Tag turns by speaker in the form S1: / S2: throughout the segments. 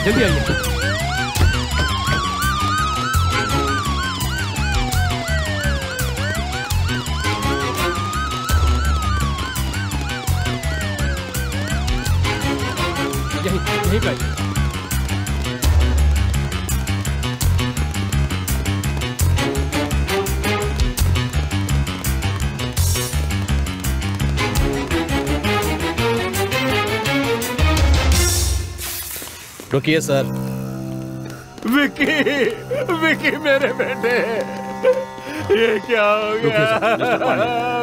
S1: जल्दी आइए। यहीं पे आइए।
S2: रुकिए सर।
S3: विकी, विकी मेरे बेटे, ये क्या हो गया?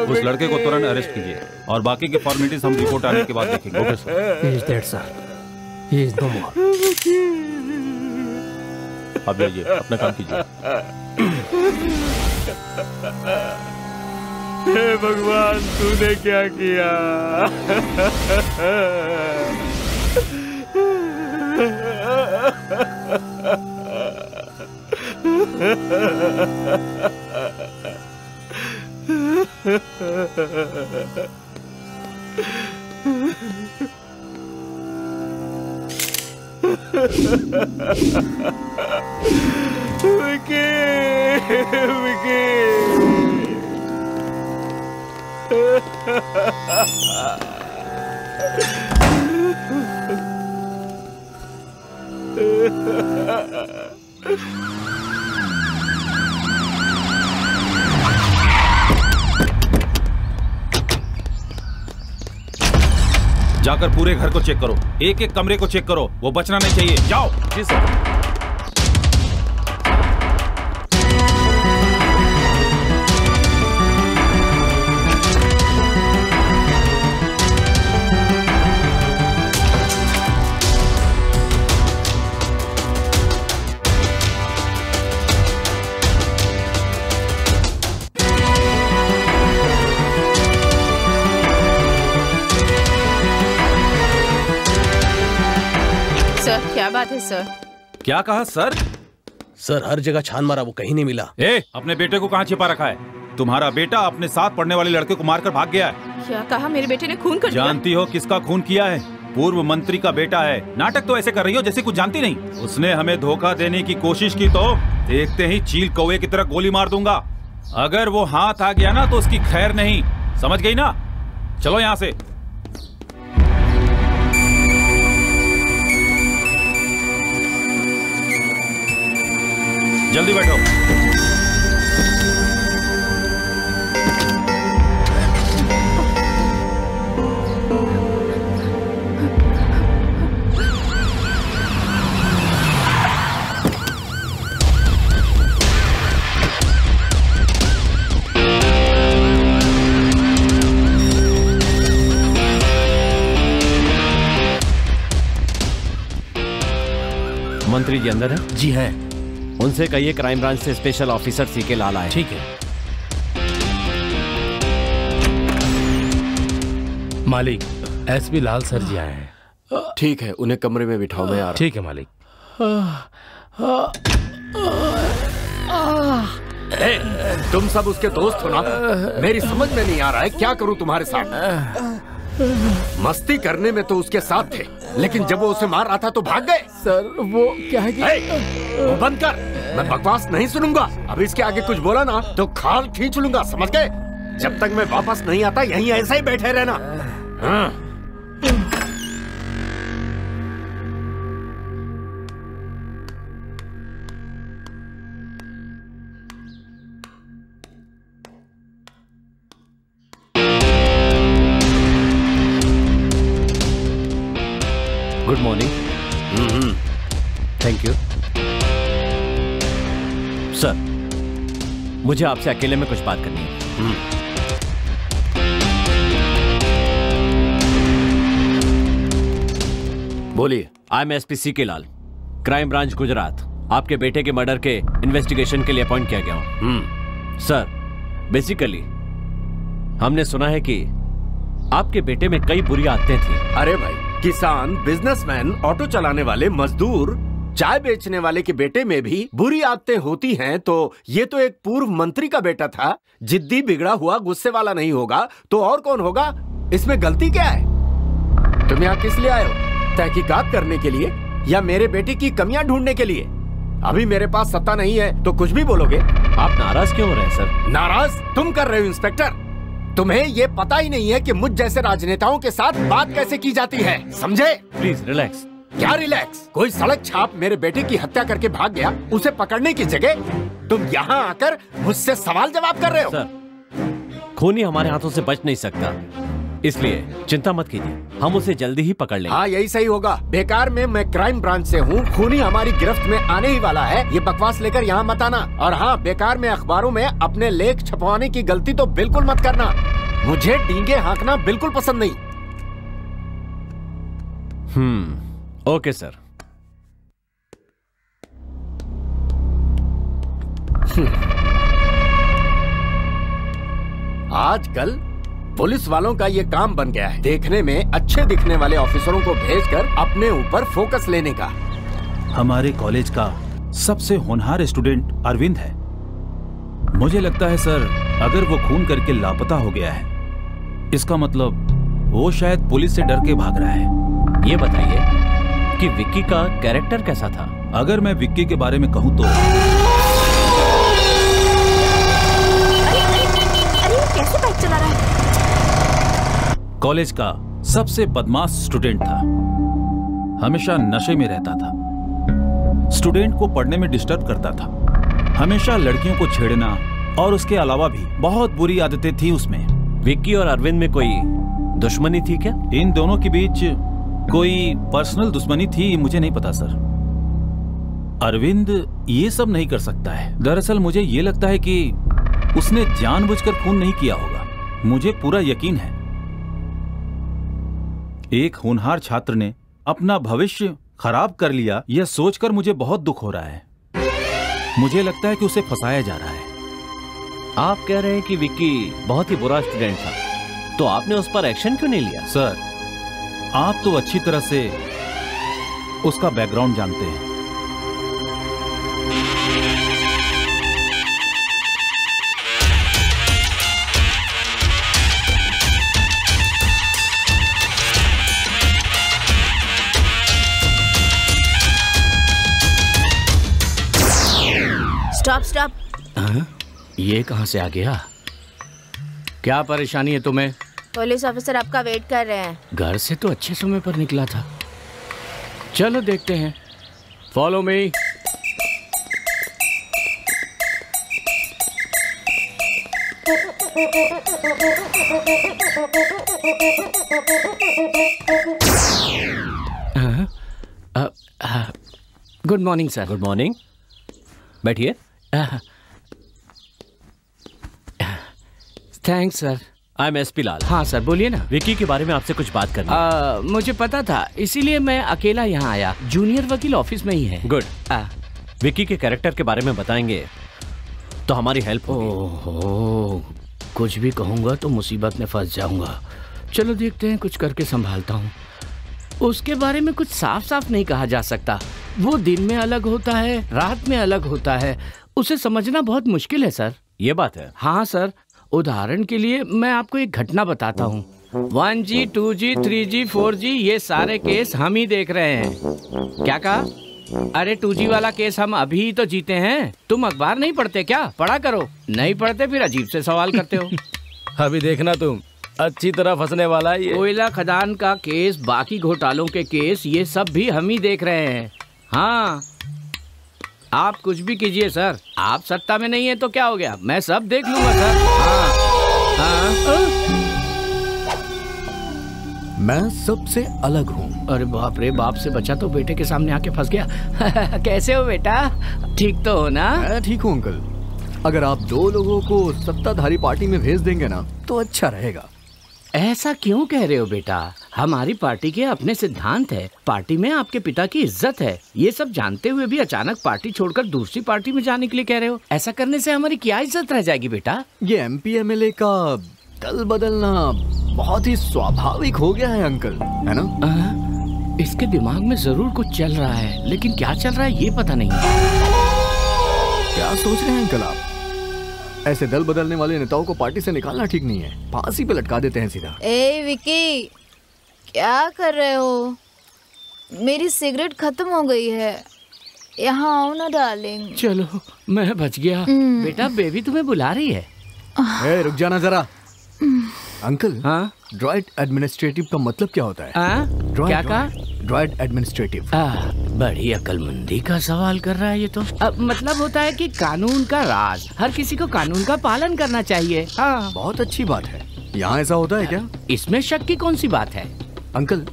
S4: उस लड़के को तुरंत अरेस्ट कीजिए और बाकी के फॉर्मेलिटीज हम रिपोर्ट आने के बाद देखेंगे। Okay sir.
S1: He is dead, sir. He is no more.
S4: अब जाइए, अपना काम कीजिए।
S3: हे भगवान, तूने क्या किया? विकी, विकी।
S4: जाकर पूरे घर को चेक करो, एक एक कमरे को चेक करो, वो बचना नहीं चाहिए। जाओ।
S2: जी सर।
S5: क्या बात है सर?
S4: क्या कहा सर?
S2: सर हर जगह छान मारा, वो कहीं नहीं मिला।
S4: अपने बेटे को कहाँ छिपा रखा है? तुम्हारा बेटा अपने साथ पढ़ने वाले लड़के को मारकर भाग गया है।
S5: क्या कहा? मेरे बेटे ने खून कर दिया?
S4: जानती हो किसका खून किया है? पूर्व मंत्री का बेटा है। नाटक तो ऐसे कर रही हो जैसे कुछ जानती नहीं। उसने हमें धोखा देने की कोशिश की तो देखते ही चील कौवे की तरह गोली मार दूंगा। अगर वो हाथ आ गया ना तो उसकी खैर नहीं, समझ गई ना? चलो यहाँ से। जल्दी बैठो।
S2: मंत्री जी अंदर है?
S1: जी है।
S2: उनसे कहिए क्राइम ब्रांच से स्पेशल ऑफिसर सीके लाल आए।
S1: ठीक है। मालिक, एसपी लाल सर जी आए हैं।
S2: ठीक है, उन्हें कमरे में बिठाओ, मैं आ रहा हूं।
S1: ठीक है मालिक।
S6: तुम सब उसके दोस्त हो ना? मेरी समझ में नहीं आ रहा है क्या करूं तुम्हारे साथ। मस्ती करने में तो उसके साथ थे, लेकिन जब वो उसे मार रहा था तो भाग गए।
S2: सर वो क्या है कि
S6: वो बंद कर, मैं बकवास नहीं सुनूंगा। अब इसके आगे कुछ बोला ना तो खाल खींच लूंगा, समझ गए? जब तक मैं वापस नहीं आता यहीं ऐसा ही बैठे रहना। हाँ।
S2: Good morning. Thank you sir. मुझे आपसे अकेले में कुछ बात करनी है।
S6: बोलिए।
S2: I am SP CK Lal, crime branch Gujarat. आपके बेटे के मर्डर के इन्वेस्टिगेशन के लिए अपॉइंट किया गया हूं। सर बेसिकली हमने सुना है कि आपके बेटे में कई बुरी आदतें थी।
S6: अरे भाई, किसान, बिजनेसमैन, ऑटो चलाने वाले, मजदूर, चाय बेचने वाले के बेटे में भी बुरी आदतें होती हैं, तो ये तो एक पूर्व मंत्री का बेटा था। जिद्दी, बिगड़ा हुआ, गुस्से वाला नहीं होगा तो और कौन होगा? इसमें गलती क्या है? तुम यहाँ किस लिए आए हो? तहकीकात करने के लिए या मेरे बेटे की कमियां ढूंढने के लिए? अभी मेरे पास सत्ता नहीं है तो कुछ भी बोलोगे।
S2: आप नाराज क्यों हो रहे हैं सर?
S6: नाराज तुम कर रहे हो इंस्पेक्टर। तुम्हें ये पता ही नहीं है कि मुझ जैसे राजनेताओं के साथ बात कैसे की जाती है, समझे?
S2: Please relax.
S6: क्या रिलैक्स? कोई सड़क छाप मेरे बेटे की हत्या करके भाग गया, उसे पकड़ने की जगह तुम यहाँ आकर मुझसे सवाल जवाब कर रहे हो।
S2: सर, खूनी हमारे हाथों से बच नहीं सकता, इसलिए चिंता मत कीजिए, हम उसे जल्दी ही पकड़ लेंगे।
S6: हाँ यही सही होगा। बेकार में मैं क्राइम ब्रांच से हूँ, खूनी हमारी गिरफ्त में आने ही वाला है, ये बकवास लेकर यहाँ मत आना। और हाँ, बेकार में अखबारों में अपने लेख छपवाने की गलती तो बिल्कुल मत करना। मुझे डींगे हाँकना बिल्कुल पसंद नहीं।
S2: Okay sir.
S6: आजकल पुलिस वालों का ये काम बन गया है, देखने में अच्छे दिखने वाले ऑफिसरों को भेजकर अपने ऊपर फोकस लेने का।
S4: हमारे कॉलेज का सबसे होनहार स्टूडेंट अरविंद है। मुझे लगता है सर, अगर वो खून करके लापता हो गया है, इसका मतलब वो शायद पुलिस से डर के भाग रहा है।
S2: ये बताइए कि विक्की का कैरेक्टर कैसा था?
S4: अगर मैं विक्की के बारे में कहूँ तो
S5: कैसे बाइक चला रहा है?
S4: कॉलेज का सबसे बदमाश स्टूडेंट था, हमेशा नशे में रहता था, स्टूडेंट को पढ़ने में डिस्टर्ब करता था, हमेशा लड़कियों को छेड़ना और उसके अलावा भी बहुत बुरी आदतें थी उसमें।
S2: विक्की और अरविंद में कोई दुश्मनी थी क्या?
S4: इन दोनों के बीच कोई पर्सनल दुश्मनी थी मुझे नहीं पता सर। अरविंद ये सब नहीं कर सकता है। दरअसल मुझे ये लगता है कि उसने जानबूझकर खून नहीं किया होगा, मुझे पूरा यकीन है। एक होनहार छात्र ने अपना भविष्य खराब कर लिया, यह सोचकर मुझे बहुत दुख हो रहा है। मुझे लगता है कि उसे फंसाया जा रहा है।
S2: आप कह रहे हैं कि विक्की बहुत ही बुरा स्टूडेंट था, तो आपने उस पर एक्शन क्यों नहीं लिया?
S4: सर, आप तो अच्छी तरह से उसका बैकग्राउंड जानते हैं।
S5: Stop stop.
S3: ये कहाँ से आ गया? क्या परेशानी है तुम्हें?
S5: पुलिस ऑफिसर आपका वेट कर रहे हैं।
S3: घर से तो अच्छे समय पर निकला था। चलो देखते हैं। Follow me. Good morning sir.
S2: Good morning, बैठिए।
S3: Thanks sir.
S2: I am SP Lal.
S3: हाँ सर, बोलिए ना।
S2: विक्की के बारे में आपसे कुछ बात करनी है।
S3: मुझे पता था, इसीलिए मैं अकेला यहाँ आया। जूनियर वकील ऑफिस में ही है।
S2: गुड। विक्की के कैरेक्टर के बारे में बताएंगे तो हमारी हेल्प होगी।
S3: ओहो, कुछ भी कहूँगा तो मुसीबत में फंस जाऊंगा। चलो देखते हैं, कुछ करके संभालता हूँ। उसके बारे में कुछ साफ साफ नहीं कहा जा सकता। वो दिन में अलग होता है, रात में अलग होता है, उसे समझना बहुत मुश्किल है सर।
S2: ये बात है।
S3: हाँ सर, उदाहरण के लिए मैं आपको एक घटना बताता हूँ। 1G, 2G, 3G, 4G ये सारे केस हम ही देख रहे हैं। क्या कहा? अरे 2G वाला केस हम अभी तो जीते हैं। तुम अखबार नहीं पढ़ते क्या? पढ़ा करो। नहीं पढ़ते फिर अजीब से सवाल करते हो।
S7: अभी देखना तुम, अच्छी तरह फंसने वाला है ये।
S3: कोयला खदान का केस, बाकी घोटालों के केस, ये सब भी हम ही देख रहे हैं। हाँ, आप कुछ भी कीजिए सर, आप सत्ता में नहीं है तो क्या हो गया, मैं सब देख लूंगा सर। हाँ।
S6: मैं सबसे अलग हूँ।
S3: अरे बाप रे, बाप से बचा तो बेटे के सामने आके फंस गया। कैसे हो बेटा? ठीक तो हो ना?
S8: मैं ठीक हूँ अंकल। अगर आप दो लोगों को सत्ताधारी पार्टी में भेज देंगे ना तो अच्छा रहेगा।
S3: ऐसा क्यों कह रहे हो बेटा? हमारी पार्टी के अपने सिद्धांत है, पार्टी में आपके पिता की इज्जत है। ये सब जानते हुए भी अचानक पार्टी छोड़कर दूसरी पार्टी में जाने के लिए कह रहे हो। ऐसा करने से हमारी क्या इज्जत रह जाएगी बेटा?
S8: ये MP MLA का दल बदलना बहुत ही स्वाभाविक हो गया है अंकल, है ना?
S3: इसके दिमाग में जरूर कुछ चल रहा है, लेकिन क्या चल रहा है ये पता नहीं।
S8: क्या सोच रहे हैं अंकल आप? ऐसे दल बदलने वाले नेताओं को पार्टी से निकालना ठीक नहीं है, फांसी पे लटका देते हैं सीधा।
S5: ए विकी, क्या कर रहे हो?
S9: मेरी सिगरेट खत्म हो गई है। यहाँ आओ ना डार्लिंग।
S3: चलो मैं बच गया। बेटा बेबी तुम्हें बुला रही है।
S8: ए, रुक जाना जरा। अंकल,
S3: हाँ
S8: ड्राइड एडमिनिस्ट्रेटिव का मतलब क्या होता है?
S3: क्या कहा?
S8: Dried administrative.
S3: बड़ी अक्लमंदी का सवाल कर रहा है ये तो। मतलब होता है कि कानून का राज, हर किसी को कानून का पालन करना चाहिए। हाँ
S8: बहुत अच्छी बात है। यहाँ ऐसा होता है क्या?
S3: इसमें शक की कौन सी बात है?
S8: अंकल,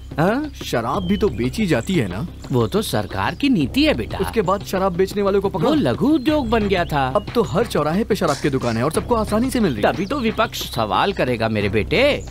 S8: शराब भी तो बेची जाती है ना?
S3: वो तो सरकार की नीति है बेटा।
S8: उसके बाद शराब बेचने वालों को पकड़ो।
S3: वो लघु उद्योग बन गया था।
S8: अब तो हर चौराहे पे शराब की दुकान है और सबको आसानी से मिल रही है।
S3: तभी तो विपक्ष सवाल करेगा मेरे बेटे।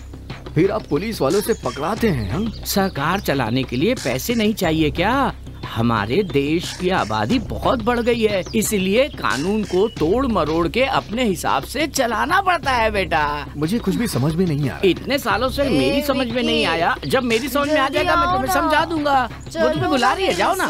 S8: फिर आप पुलिस वालों से पकड़ाते हैं। हम
S3: सरकार चलाने के लिए पैसे नहीं चाहिए क्या? हमारे देश की आबादी बहुत बढ़ गई है, इसलिए कानून को तोड़ मरोड़ के अपने हिसाब से चलाना पड़ता है बेटा।
S8: मुझे कुछ भी समझ में नहीं आ रहा।
S3: इतने सालों से मेरी समझ में नहीं आया, जब मेरी समझ में आ जाएगा मैं तुम्हें समझा दूंगा। वो तुम्हें बुला रही है, जाओ ना।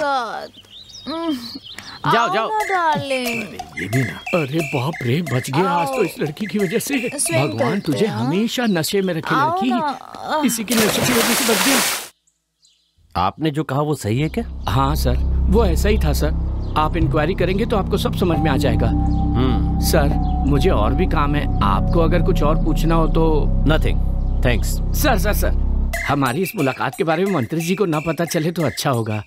S3: जाओ जाओ
S9: डार्लिंग।
S8: ये भी ना।
S3: अरे बाप रे, बच गया आज तो इस लड़की की वजह से। भगवान तुझे हमेशा नशे में रखे लड़की, इसी की नशे की वजह से बच गई।
S2: आपने जो कहा वो सही है क्या?
S3: हाँ सर, वो ऐसा ही था सर। आप इंक्वायरी करेंगे तो आपको सब समझ में आ जाएगा। सर मुझे और भी काम है, आपको अगर कुछ और पूछना हो तो।
S2: Nothing, thanks.
S3: Sir sir sir, हमारी इस मुलाकात के बारे में मंत्री जी को ना पता चले तो अच्छा होगा।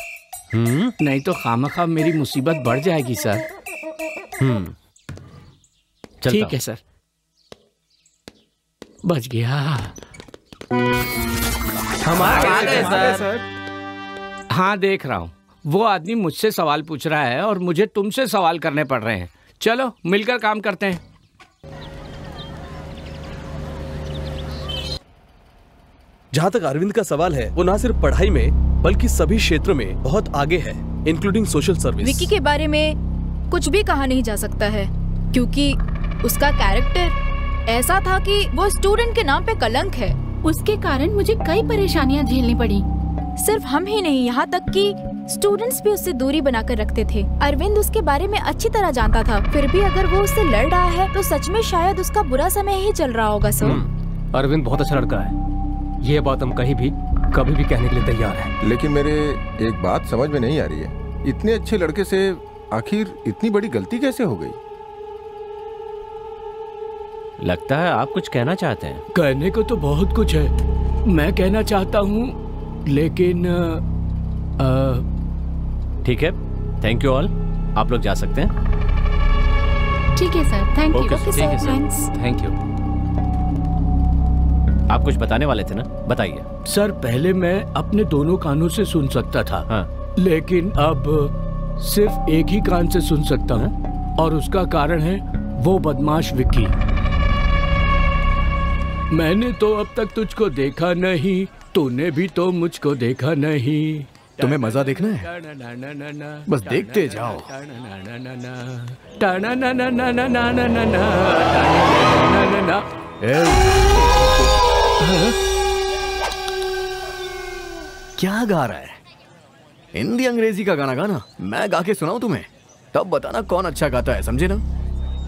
S3: नहीं तो खामखा मेरी मुसीबत बढ़ जाएगी सर। ठीक है सर, बच गया।
S7: हमारे सर।
S3: हाँ देख रहा हूँ, वो आदमी मुझसे सवाल पूछ रहा है और मुझे तुमसे सवाल करने पड़ रहे हैं। चलो मिलकर काम करते हैं।
S10: जहाँ तक अरविंद का सवाल है, वो ना सिर्फ पढ़ाई में बल्कि सभी क्षेत्रों में बहुत आगे है, इंक्लूडिंग सोशल सर्विस।
S11: विकी के बारे में कुछ भी कहा नहीं जा सकता है, क्योंकि उसका कैरेक्टर ऐसा था कि वो स्टूडेंट के नाम पे कलंक है।
S5: उसके कारण मुझे कई परेशानियां झेलनी पड़ी।
S9: सिर्फ हम ही नहीं, यहाँ तक कि स्टूडेंट्स भी उससे दूरी बनाकर रखते थे। अरविंद उसके बारे में अच्छी तरह जानता था, फिर भी अगर वो उससे लड़ रहा है तो सच में शायद उसका बुरा समय ही चल रहा होगा। सर
S7: अरविंद बहुत अच्छा लड़का है, ये बात हम कहीं भी कभी भी कहने के लिए तैयार हैं।
S12: लेकिन मेरे एक बात समझ में नहीं आ रही है, इतने अच्छे लड़के से आखिर इतनी बड़ी गलती कैसे हो गई?
S2: लगता है आप कुछ कहना चाहते हैं।
S3: कहने को तो बहुत कुछ है, मैं कहना चाहता हूँ, लेकिन
S2: ठीक है, थैंक यू ऑल, आप लोग जा सकते हैं।
S5: ठीक है sir, thank you.
S2: Okay sir, thank you. आप कुछ बताने वाले थे ना, बताइए।
S3: सर पहले मैं अपने दोनों कानों से सुन सकता था।
S2: हाँ।
S3: लेकिन अब सिर्फ एक ही कान से सुन सकता हूँ, और उसका कारण है वो बदमाश विक्की। मैंने तो अब तक तुझको देखा नहीं, तूने भी तो मुझको देखा नहीं।
S8: तुम्हें मजा देखना है? बस देखते जाओ। क्या गा रहा है? हिंदी अंग्रेजी का गाना गाना, मैं गा के सुनाऊं तुम्हें, तब बताना कौन अच्छा गाता है, समझे ना?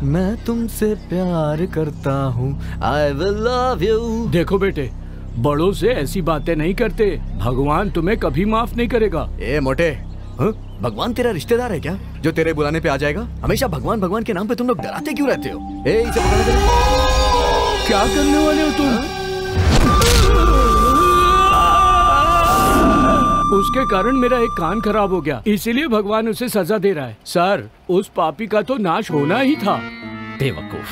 S8: मैं तुमसे प्यार करता हूँ, I will love you। देखो बेटे, बड़ों से ऐसी बातें नहीं करते, भगवान तुम्हें कभी माफ नहीं करेगा। ए मोटे, भगवान तेरा रिश्तेदार है क्या जो तेरे बुलाने पे आ जाएगा? हमेशा भगवान भगवान के नाम पे तुम लोग डराते क्यों रहते हो? ए, इसे पकड़ो जरा। क्या करने वाले हो तुम? उसके कारण मेरा एक कान खराब हो गया, इसीलिए भगवान उसे सजा दे रहा है। सर उस पापी का तो नाश होना ही था।
S2: बेवकूफ।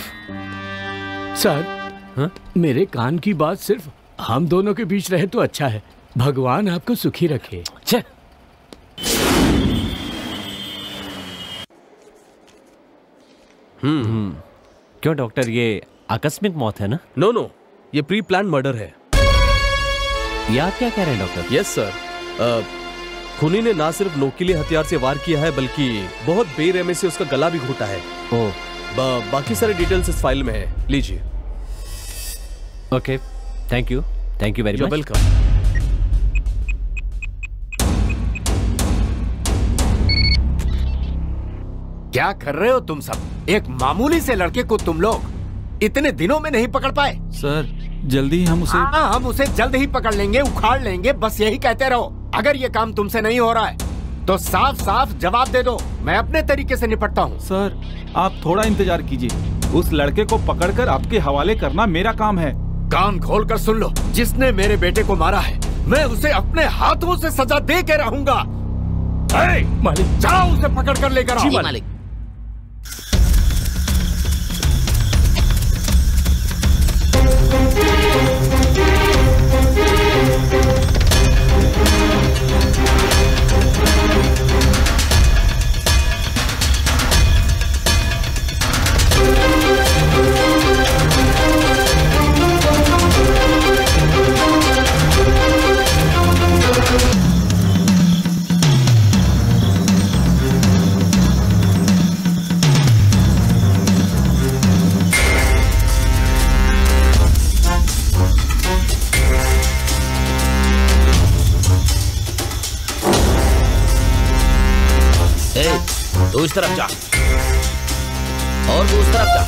S3: सर मेरे कान की बात सिर्फ हम दोनों के बीच रहे तो अच्छा है। भगवान आपको सुखी रखे।
S2: क्यों डॉक्टर, ये आकस्मिक मौत है ना?
S10: नो, ये प्री प्लान मर्डर है।
S2: ये आप क्या कह रहे हैं डॉक्टर?
S10: यस सर, खूनी ने ना सिर्फ नोकीले हथियार से वार किया है, बल्कि बहुत बेरहमी से उसका गला भी घोटा है। बाकी सारे डिटेल्स इस फाइल में है, लीजिए।
S2: Okay, thank you very much.
S10: Welcome.
S6: क्या कर रहे हो तुम सब? एक मामूली से लड़के को तुम लोग इतने दिनों में नहीं पकड़ पाए?
S4: सर जल्दी हम उसे
S6: हम उसे जल्द ही पकड़ लेंगे, उखाड़ लेंगे, बस यही कहते रहो। अगर ये काम तुमसे नहीं हो रहा है तो साफ साफ जवाब दे दो, मैं अपने तरीके से निपटता हूँ।
S4: सर आप थोड़ा इंतजार कीजिए, उस लड़के को पकड़कर आपके हवाले करना मेरा काम है।
S6: कान खोलकर सुन लो, जिसने मेरे बेटे को मारा है मैं उसे अपने हाथों से सजा दे के रहूंगा।
S7: मालिक,
S6: जाओ उसे पकड़ कर लेकर आओ।
S3: मालिक।
S1: तू इस तरफ जा और वो उस तरफ जा।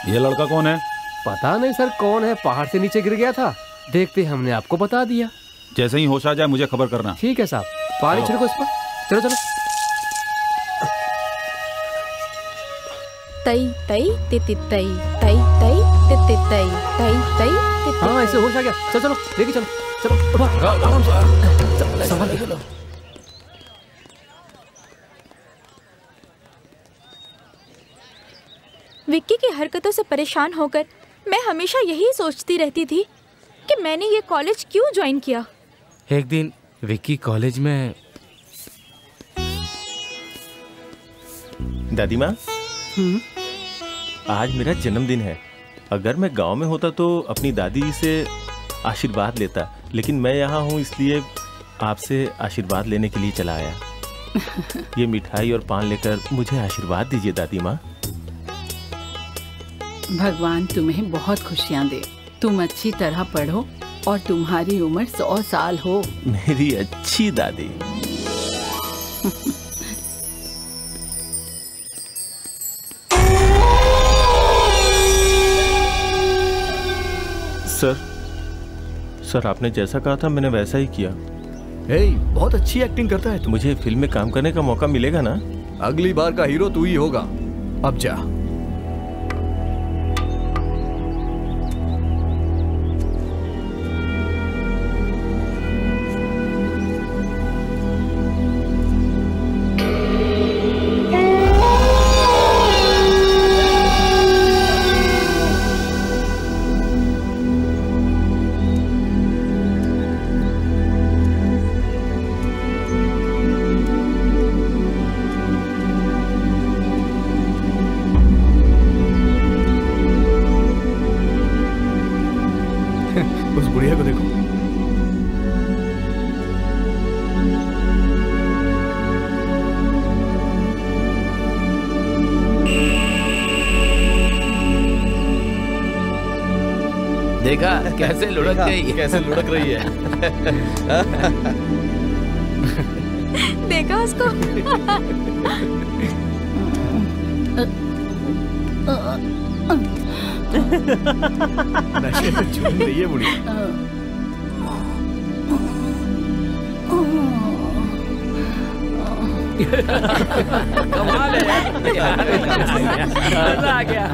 S4: ये लड़का कौन है?
S7: पता नहीं सर कौन है, पहाड़ से नीचे गिर गया था, देखते हमने आपको बता दिया।
S4: जैसे ही होश आ जाए मुझे खबर करना।
S7: ठीक है साहब, पानी छिड़को इस पर। चलो चलो।
S9: तई तई तिति तई तई तई तिति तई तई तई तिति।
S7: हाँ ऐसे होश आ गया। चलो चलो लेके चलो। चलो आराम से संभाल के।
S9: विक्की की हरकतों से परेशान होकर मैं हमेशा यही सोचती रहती थी कि मैंने ये कॉलेज क्यों ज्वाइन किया।
S1: एक दिन विक्की कॉलेज में।
S13: दादी माँ, आज मेरा जन्मदिन है। अगर मैं गांव में होता तो अपनी दादी से आशीर्वाद लेता, लेकिन मैं यहाँ हूँ इसलिए आपसे आशीर्वाद लेने के लिए चला आया। ये मिठाई और पान लेकर मुझे आशीर्वाद दीजिए दादी माँ।
S14: भगवान तुम्हें बहुत खुशियाँ दे। तुम अच्छी तरह पढ़ो और तुम्हारी उम्र 100 साल हो।
S13: मेरी अच्छी दादी। सर आपने जैसा कहा था मैंने वैसा ही किया।
S8: बहुत अच्छी एक्टिंग करता है तू।
S13: मुझे फिल्म में काम करने का मौका मिलेगा ना?
S8: अगली बार का हीरो तू ही होगा। अब जा। बुढ़िया को देखो।
S1: देखा कैसे लुढ़क गई।
S10: कैसे लुढ़क रही है।
S11: देखा उसको।
S8: नशे में झूम रही है बुढ़ी।
S3: कमाल है यार, मजा आ गया।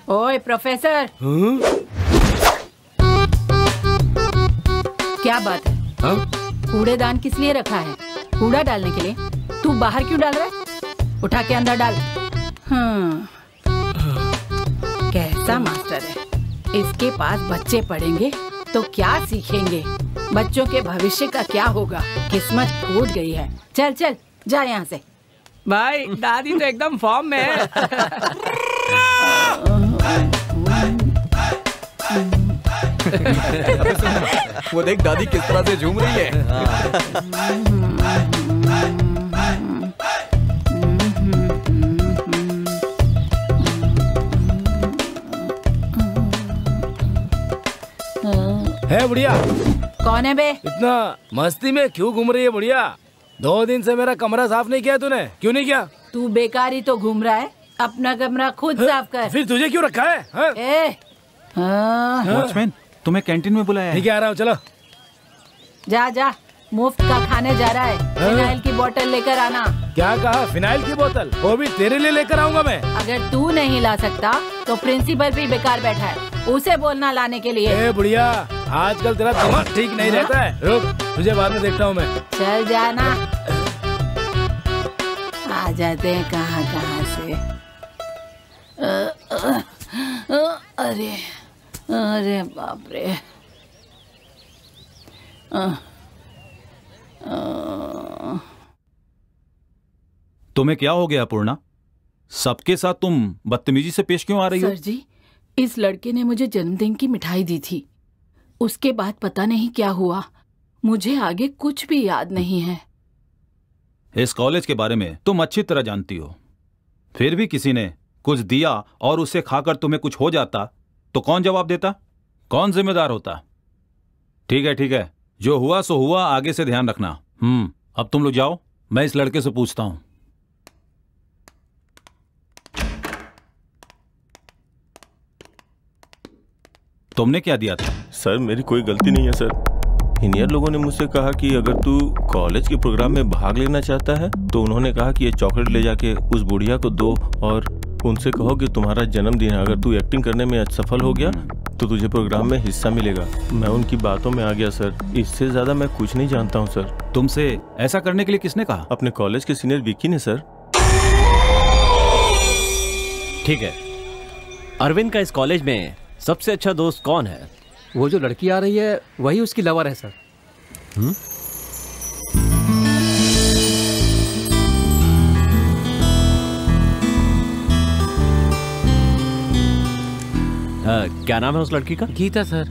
S14: ओए प्रोफेसर, क्या बात है? कूड़ेदान किस लिए रखा है? कूड़ा डालने के लिए? तू बाहर क्यों डाल रहा है? उठा के अंदर डाल। कैसा मास्टर है? इसके पास बच्चे पढ़ेंगे तो क्या सीखेंगे? बच्चों के भविष्य का क्या होगा? किस्मत फूट गई है। चल चल जा यहाँ से।
S3: भाई दादी तो एकदम फॉर्म में है।
S8: वो देख दादी किस तरह से झूम रही है।
S1: है बुढ़िया?
S14: कौन है बे?
S1: इतना मस्ती में क्यों घूम रही है बुढ़िया? 2 दिन से मेरा कमरा साफ नहीं किया तूने, क्यों नहीं किया?
S14: तू बेकार ही तो घूम रहा है, अपना कमरा खुद साफ कर।
S1: फिर तुझे क्यों रखा है?
S4: वॉचमैन, तुम्हें कैंटीन में बुलाया है।
S1: ठीक है, आ रहा हूँ, चलो।
S14: जा जा, मुफ्त का खाने जा रहा है। फिनाइल की बोतल लेकर आना।
S1: क्या कहा? फिनाइल की बोतल? वो भी तेरे लिए लेकर आऊंगा मैं।
S14: अगर तू नहीं ला सकता तो प्रिंसिपल भी बेकार बैठा है, उसे बोलना लाने के लिए।
S1: ए बुढ़िया, आजकल तेरा दिमाग ठीक नहीं रहता है। रुक, तुझे बाद में देखता हूँ मैं।
S14: चल जाना। आ जाते हैं कहाँ कहाँ से। अरे अरे बाप रे।
S4: तुम्हें क्या हो गया पूर्णा? सबके साथ तुम बदतमीजी से पेश क्यों आ रही हो?
S14: सर जी, इस लड़के ने मुझे जन्मदिन की मिठाई दी थी। उसके बाद पता नहीं क्या हुआ, मुझे आगे कुछ भी याद नहीं है।
S4: इस कॉलेज के बारे में तुम अच्छी तरह जानती हो, फिर भी किसी ने कुछ दिया और उसे खाकर तुम्हें कुछ हो जाता तो कौन जवाब देता? कौन जिम्मेदार होता? ठीक है, जो हुआ सो हुआ, आगे से ध्यान रखना। अब तुम लोग जाओ, मैं इस लड़के से पूछता हूं। तुमने क्या दिया था?
S13: सर मेरी कोई गलती नहीं है सर। सीनियर लोगों ने मुझसे कहा कि अगर तू कॉलेज के प्रोग्राम में भाग लेना चाहता है तो उन्होंने कहा कि ये चॉकलेट ले जाके उस बुढ़िया को दो और उनसे कहो कि तुम्हारा जन्मदिन है, अगर तू एक्टिंग करने में सफल हो गया तो तुझे प्रोग्राम में हिस्सा मिलेगा। मैं उनकी बातों में आ गया सर, इससे ज्यादा मैं कुछ नहीं जानता हूँ सर।
S4: तुमसे ऐसा करने के लिए किसने कहा?
S13: अपने कॉलेज के सीनियर विक्की ने सर।
S2: ठीक है, अरविंद का इस कॉलेज में सबसे अच्छा दोस्त कौन है?
S7: वो जो लड़की आ रही है वही उसकी लवर है सर।
S2: क्या नाम है उस लड़की का?
S3: गीता सर।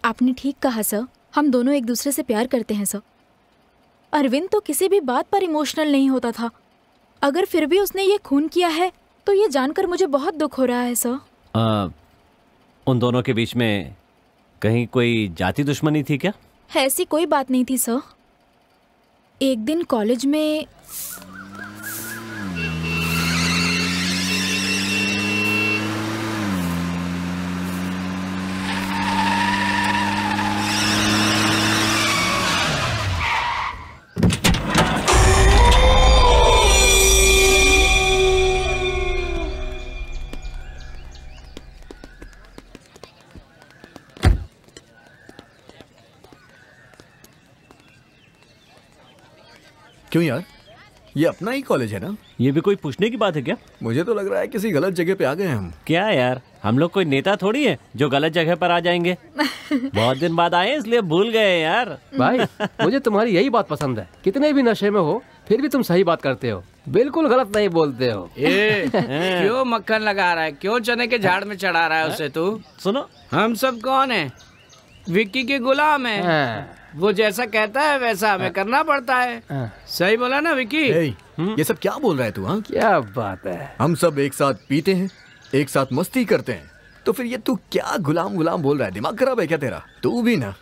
S11: आपने ठीक कहा सर, हम दोनों एक दूसरे से प्यार करते हैं सर। अरविंद तो किसी भी बात पर इमोशनल नहीं होता था, अगर फिर भी उसने ये खून किया है तो ये जानकर मुझे बहुत दुख हो रहा है सर।
S2: उन दोनों के बीच में कहीं कोई जाति दुश्मनी थी क्या?
S11: ऐसी कोई बात नहीं थी सर। एक दिन कॉलेज में
S8: क्यों यार, ये अपना ही कॉलेज है ना?
S2: ये भी कोई पूछने की बात है क्या?
S8: मुझे तो लग रहा है किसी गलत जगह पे आ गए हम।
S2: क्या यार, हम लोग कोई नेता थोड़ी है जो गलत जगह पर आ जाएंगे। बहुत दिन बाद आए इसलिए भूल गए यार।
S7: भाई मुझे तुम्हारी यही बात पसंद है, कितने भी नशे में हो फिर भी तुम सही बात करते हो, बिल्कुल गलत नहीं बोलते हो।
S3: क्यों मक्खन लगा रहा है? क्यों चने के झाड़ में चढ़ा रहा है उसे? तू
S2: सुनो,
S3: हम सब कौन है? विक्की के गुलाम है। वो जैसा कहता है वैसा हमें करना पड़ता है। सही बोला ना विकी?
S8: ये सब क्या बोल रहा है तू? हाँ,
S7: क्या बात है।
S8: हम सब एक साथ पीते हैं, एक साथ मस्ती करते हैं, तो फिर ये तू क्या गुलाम गुलाम बोल रहा है? दिमाग खराब है क्या तेरा? तू भी ना।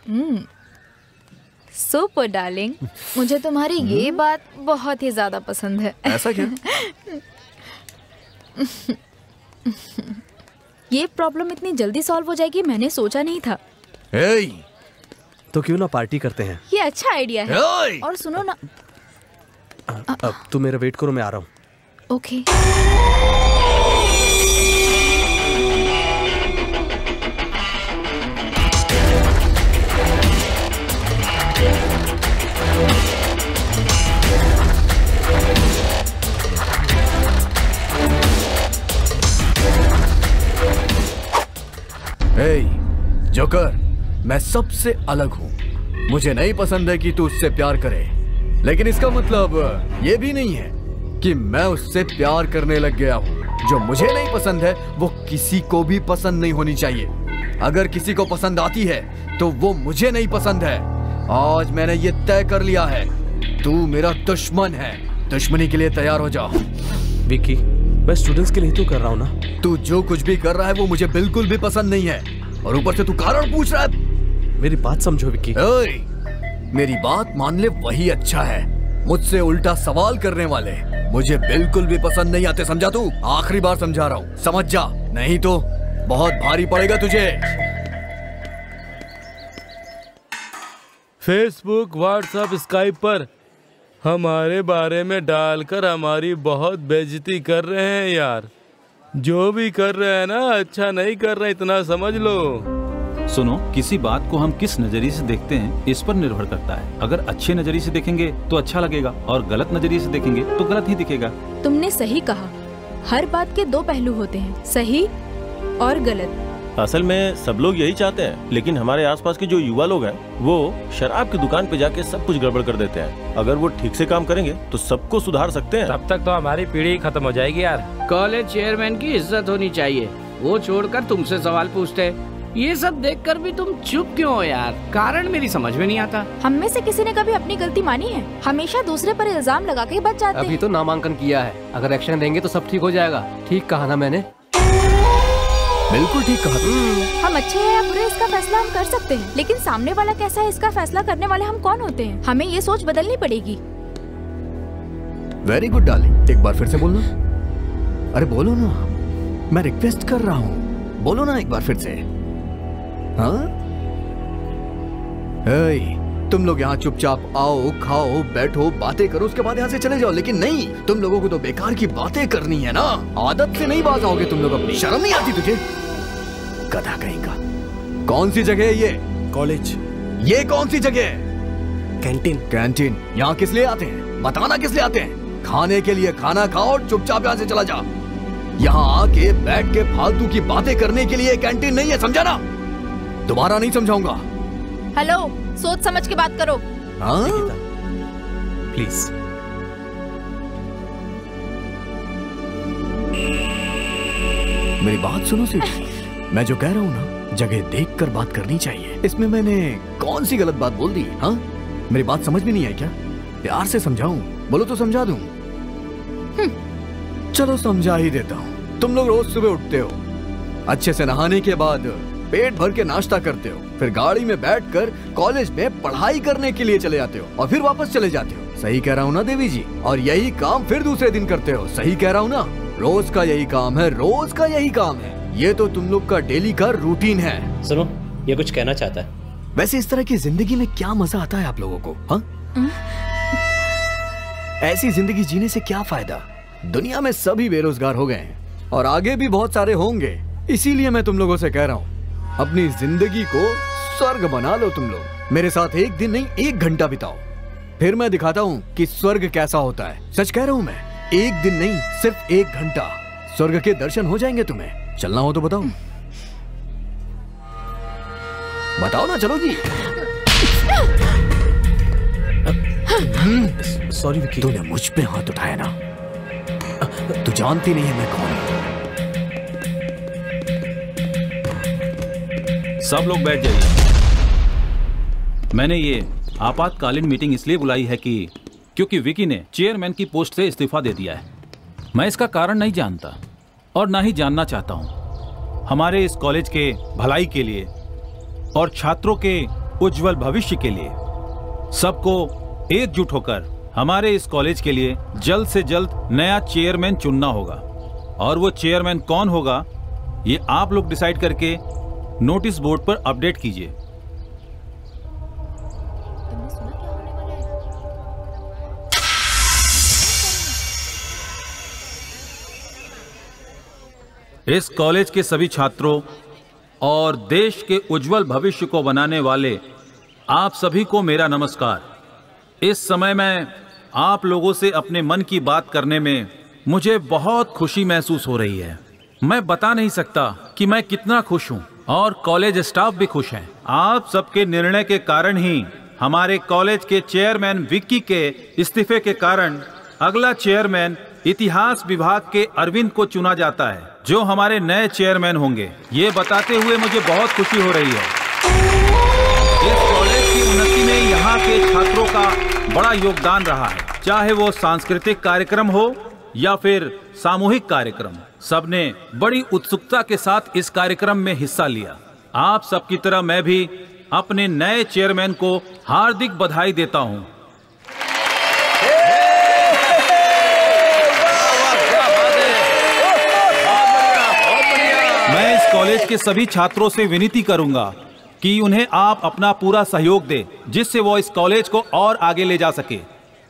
S11: सुपर डार्लिंग, मुझे तुम्हारी ये बात बहुत ही ज्यादा पसंद है।
S8: ऐसा क्या?
S11: ये प्रॉब्लम इतनी जल्दी सॉल्व हो जाएगी मैंने सोचा नहीं था।
S10: तो क्यों ना पार्टी करते हैं?
S11: ये अच्छा आइडिया है। और सुनो ना,
S10: अब तुम मेरा वेट करो, मैं आ रहा हूँ।
S11: ओके।
S8: जोकर, मैं सबसे अलग हूँ। मुझे नहीं पसंद है कि तू उससे प्यार करे, लेकिन इसका मतलब ये भी नहीं है कि मैं उससे प्यार करने लग गया हूँ। जो मुझे नहीं पसंद है वो किसी को भी पसंद नहीं होनी चाहिए। अगर किसी को पसंद आती है तो वो मुझे नहीं पसंद है। आज मैंने ये तय कर लिया है, तू मेरा दुश्मन है। दुश्मनी के लिए तैयार हो जा।
S10: विकी, मैं स्टूडेंट्स के लिए तो कर रहा हूँ ना।
S8: तू जो कुछ भी कर रहा है वो मुझे बिल्कुल भी पसंद नहीं है, और ऊपर से तू कारण पूछ रहा है।
S10: मेरी बात समझो विकी।
S8: मेरी बात मान ले वही अच्छा है। मुझसे उल्टा सवाल करने वाले मुझे बिल्कुल भी पसंद नहीं आते, समझा तू? आखिरी बार समझा रहा हूँ, समझ जा, नहीं तो बहुत भारी पड़ेगा तुझे।
S1: फेसबुक, व्हाट्सएप, स्काइप पर हमारे बारे में डालकर हमारी बहुत बेइज्जती कर रहे हैं यार। जो भी कर रहे हैं ना, अच्छा नहीं कर रहे, इतना समझ लो।
S4: सुनो, किसी बात को हम किस नजरिए से देखते हैं इस पर निर्भर करता है। अगर अच्छे नजरिए से देखेंगे तो अच्छा लगेगा, और गलत नजरिए से देखेंगे तो गलत ही दिखेगा।
S11: तुमने सही कहा, हर बात के दो पहलू होते हैं, सही और गलत।
S13: असल में सब लोग यही चाहते हैं, लेकिन हमारे आसपास के जो युवा लोग हैं वो शराब की दुकान पे जाके सब कुछ गड़बड़ कर देते हैं। अगर वो ठीक से काम करेंगे तो सबको सुधार सकते हैं।
S1: तब तक तो हमारी पीढ़ी खत्म हो जाएगी यार।
S3: कॉलेज चेयरमैन की इज्जत होनी चाहिए, वो छोड़कर तुमसे सवाल पूछते हैं। ये सब देखकर भी तुम चुप क्यों हो यार? कारण मेरी समझ में नहीं आता।
S11: हम में से किसी ने कभी अपनी गलती मानी है? हमेशा दूसरे पर इल्जाम लगा के बच जाते हैं।
S7: अभी तो नामांकन किया है, अगर एक्शन देंगे तो सब ठीक हो जाएगा। ठीक कहा ना मैंने?
S8: बिल्कुल ठीक कहा।
S11: हम अच्छे हैं या बुरे इसका फैसला हम कर सकते हैं, लेकिन सामने वाला कैसा है इसका फैसला करने वाले हम कौन होते हैं? हमें ये सोच बदलनी पड़ेगी।
S8: वेरी गुड डार्लिंग, एक बार फिर से बोलना। अरे बोलो ना, मैं रिक्वेस्ट कर रहा हूँ, बोलो ना एक बार फिर से। हाँ? तुम लोग यहाँ चुपचाप आओ, खाओ, बैठो, बातें करो, उसके बाद यहाँ से चले जाओ। लेकिन नहीं, तुम लोगों को तो बेकार की बातें करनी है ना। आदत से नहीं बाज आओगे तुम लोग अपनी। शर्म नहीं आती तुझे? गधा कहीं का। कौन सी जगह है ये?
S10: कॉलेज।
S8: ये कौन सी जगह है?
S10: कैंटीन।
S8: कैंटीन यहाँ किस लिए आते हैं? बताना किस लिए आते हैं? खाने के लिए। खाना खाओ और चुपचाप यहाँ से चला जा। यहाँ आके बैठ के फालतू की बातें करने के लिए कैंटीन नहीं है, समझा ना? दोबारा नहीं समझाऊंगा।
S11: हेलो, सोच समझ के बात करो।
S8: हाँ?
S10: प्लीज।
S8: मेरी बात सुनो सीधी। मैं जो कह रहा हूँ ना, जगह देखकर बात करनी चाहिए। इसमें मैंने कौन सी गलत बात बोल दी? हाँ, मेरी बात समझ में नहीं आई क्या? प्यार से समझाऊं? बोलो तो समझा दूं। चलो समझा ही देता हूँ। तुम लोग रोज सुबह उठते हो, अच्छे से नहाने के बाद पेट भर के नाश्ता करते हो, फिर गाड़ी में बैठकर कॉलेज में पढ़ाई करने के लिए चले जाते हो, और फिर वापस चले जाते हो। सही कह रहा हूँ ना देवी जी? और यही काम फिर दूसरे दिन करते हो। सही कह रहा हूँ ना? रोज का यही काम है, रोज का यही काम है। ये तो तुम लोग का डेली का रूटीन है।
S2: सुनो, ये कुछ कहना चाहता है।
S8: वैसे इस तरह की जिंदगी में क्या मजा आता है आप लोगों को? हाँ? ऐसी जिंदगी जीने से क्या फायदा? दुनिया में सभी बेरोजगार हो गए हैं, और आगे भी बहुत सारे होंगे। इसीलिए मैं तुम लोगों से कह रहा हूँ, अपनी जिंदगी को स्वर्ग बना लो। तुम लोग मेरे साथ एक दिन नहीं, 1 घंटा बिताओ, फिर मैं दिखाता हूँ कि स्वर्ग कैसा होता है। सच कह रहा हूँ मैं, 1 दिन नहीं, सिर्फ 1 घंटा। स्वर्ग के दर्शन हो जाएंगे तुम्हें। चलना हो तो बताओ। बताओ ना, चलोगी?
S10: सॉरी विकी।
S8: तूने मुझ पे हाथ उठाया ना? तू जानती नहीं है मैं कौन हूं।
S4: सब लोग बैठ जाइए। मैंने ये आपातकालीन मीटिंग इसलिए बुलाई है क्योंकि विकी ने चेयरमैन की पोस्ट से इस्तीफा दे दिया है। मैं इसका कारण नहीं जानता और ना ही जानना चाहता हूं। हमारे इस कॉलेज के भलाई के लिए और छात्रों के उज्जवल भविष्य के लिए सबको एकजुट होकर हमारे इस कॉलेज के लिए जल्द से जल्द नया चेयरमैन चुनना होगा। और वो चेयरमैन कौन होगा ये आप लोग डिसाइड करके नोटिस बोर्ड पर अपडेट कीजिए। इस कॉलेज के सभी छात्रों और देश के उज्जवल भविष्य को बनाने वाले आप सभी को मेरा नमस्कार। इस समय मैं आप लोगों से अपने मन की बात करने में मुझे बहुत खुशी महसूस हो रही है। मैं बता नहीं सकता कि मैं कितना खुश हूं और कॉलेज स्टाफ भी खुश है। आप सबके निर्णय के कारण ही हमारे कॉलेज के चेयरमैन विक्की के इस्तीफे के कारण अगला चेयरमैन इतिहास विभाग के अरविंद को चुना जाता है, जो हमारे नए चेयरमैन होंगे। ये बताते हुए मुझे बहुत खुशी हो रही है। इस कॉलेज की उन्नति में यहाँ के छात्रों का बड़ा योगदान रहा है, चाहे वो सांस्कृतिक कार्यक्रम हो या फिर सामूहिक कार्यक्रम। सबने बड़ी उत्सुकता के साथ इस कार्यक्रम में हिस्सा लिया। आप सबकी तरह मैं भी अपने नए चेयरमैन को हार्दिक बधाई देता हूं। मैं इस कॉलेज के सभी छात्रों से विनती करूंगा कि उन्हें आप अपना पूरा सहयोग दें, जिससे वो इस कॉलेज को और आगे ले जा सके।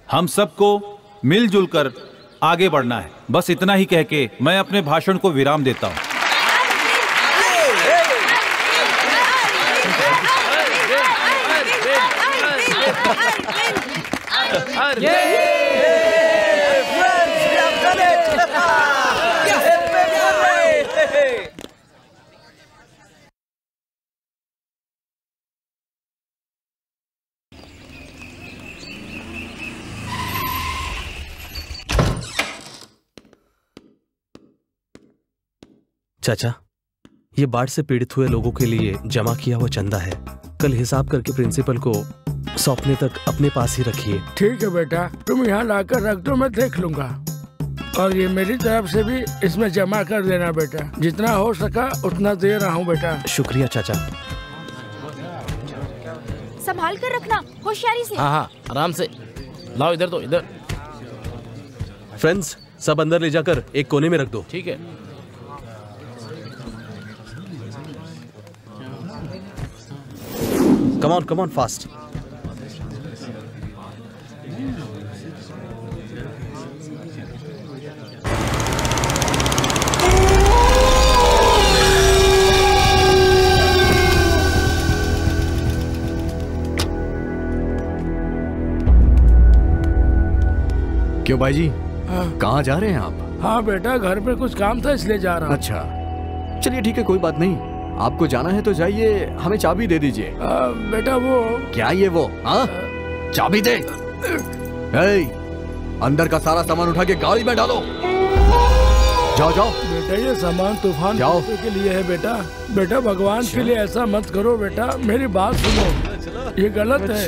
S4: हम सबको मिलजुल कर आगे बढ़ना है। बस इतना ही कह के मैं अपने भाषण को विराम देता हूं।
S10: चाचा, ये बाढ़ से पीड़ित हुए लोगों के लिए जमा किया हुआ चंदा है। कल हिसाब करके प्रिंसिपल को सौंपने तक अपने पास ही रखिए।
S15: ठीक है बेटा, तुम यहाँ लाकर रख दो, मैं देख लूंगा। और ये मेरी तरफ से भी इसमें जमा कर देना बेटा। जितना हो सका उतना दे रहा हूँ बेटा।
S10: शुक्रिया चाचा।
S11: संभाल कर रखना, होशियारी से।
S16: हाँ, आराम से लाओ। इधर तो इधर।
S10: फ्रेंड्स, सब अंदर ले जाकर एक कोने में रख दो।
S16: ठीक है।
S10: Come on, fast.
S8: क्यों भाई जी, कहाँ जा रहे हैं आप?
S15: हाँ बेटा, घर पे कुछ काम था इसलिए जा रहा हूँ।
S8: अच्छा, चलिए ठीक है, कोई बात नहीं। आपको जाना है तो जाइए, हमें चाबी दे दीजिए।
S15: बेटा वो
S8: क्या ये वो? हाँ, चाबी दे। अंदर का सारा सामान उठा के गाड़ी में डालो। जाओ जाओ
S15: बेटा, ये सामान तूफान के लिए है बेटा। बेटा भगवान के लिए ऐसा मत करो बेटा, मेरी बात सुनो, ये गलत है।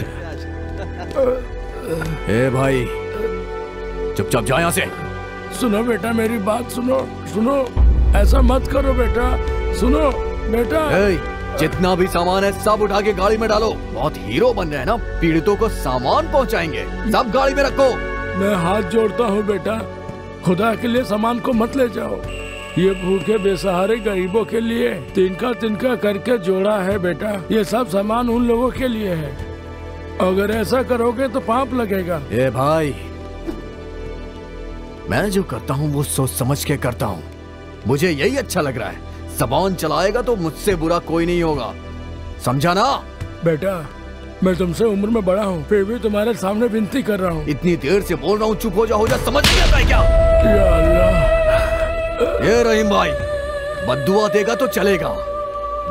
S8: ए भाई, चुपचाप जाओ यहाँ से।
S15: सुनो बेटा, मेरी बात सुनो, ऐसा मत करो बेटा, सुनो बेटा।
S8: जितना भी सामान है सब उठा के गाड़ी में डालो। बहुत हीरो बन रहे हैं ना, पीड़ितों को सामान पहुंचाएंगे। सब गाड़ी में रखो।
S15: मैं हाथ जोड़ता हूँ बेटा, खुदा के लिए सामान को मत ले जाओ। ये भूखे बेसहारे गरीबों के लिए तिनका करके जोड़ा है बेटा। ये सब सामान उन लोगों के लिए है। अगर ऐसा करोगे तो पाप लगेगा।
S8: ए भाई, मैं जो करता हूँ वो सोच समझ के करता हूँ। मुझे यही अच्छा लग रहा है। ज़बान चलाएगा तो मुझसे बुरा कोई नहीं होगा, समझा ना?
S15: बेटा, मैं तुमसे उम्र में बड़ा हूँ, फिर भी तुम्हारे सामने विनती कर रहा हूँ।
S8: इतनी देर से बोल रहा हूँ, चुप हो जा, समझ नहीं आता है क्या?
S15: या अल्लाह।
S8: ये रहीम भाई, बद्दुआ देगा तो चलेगा।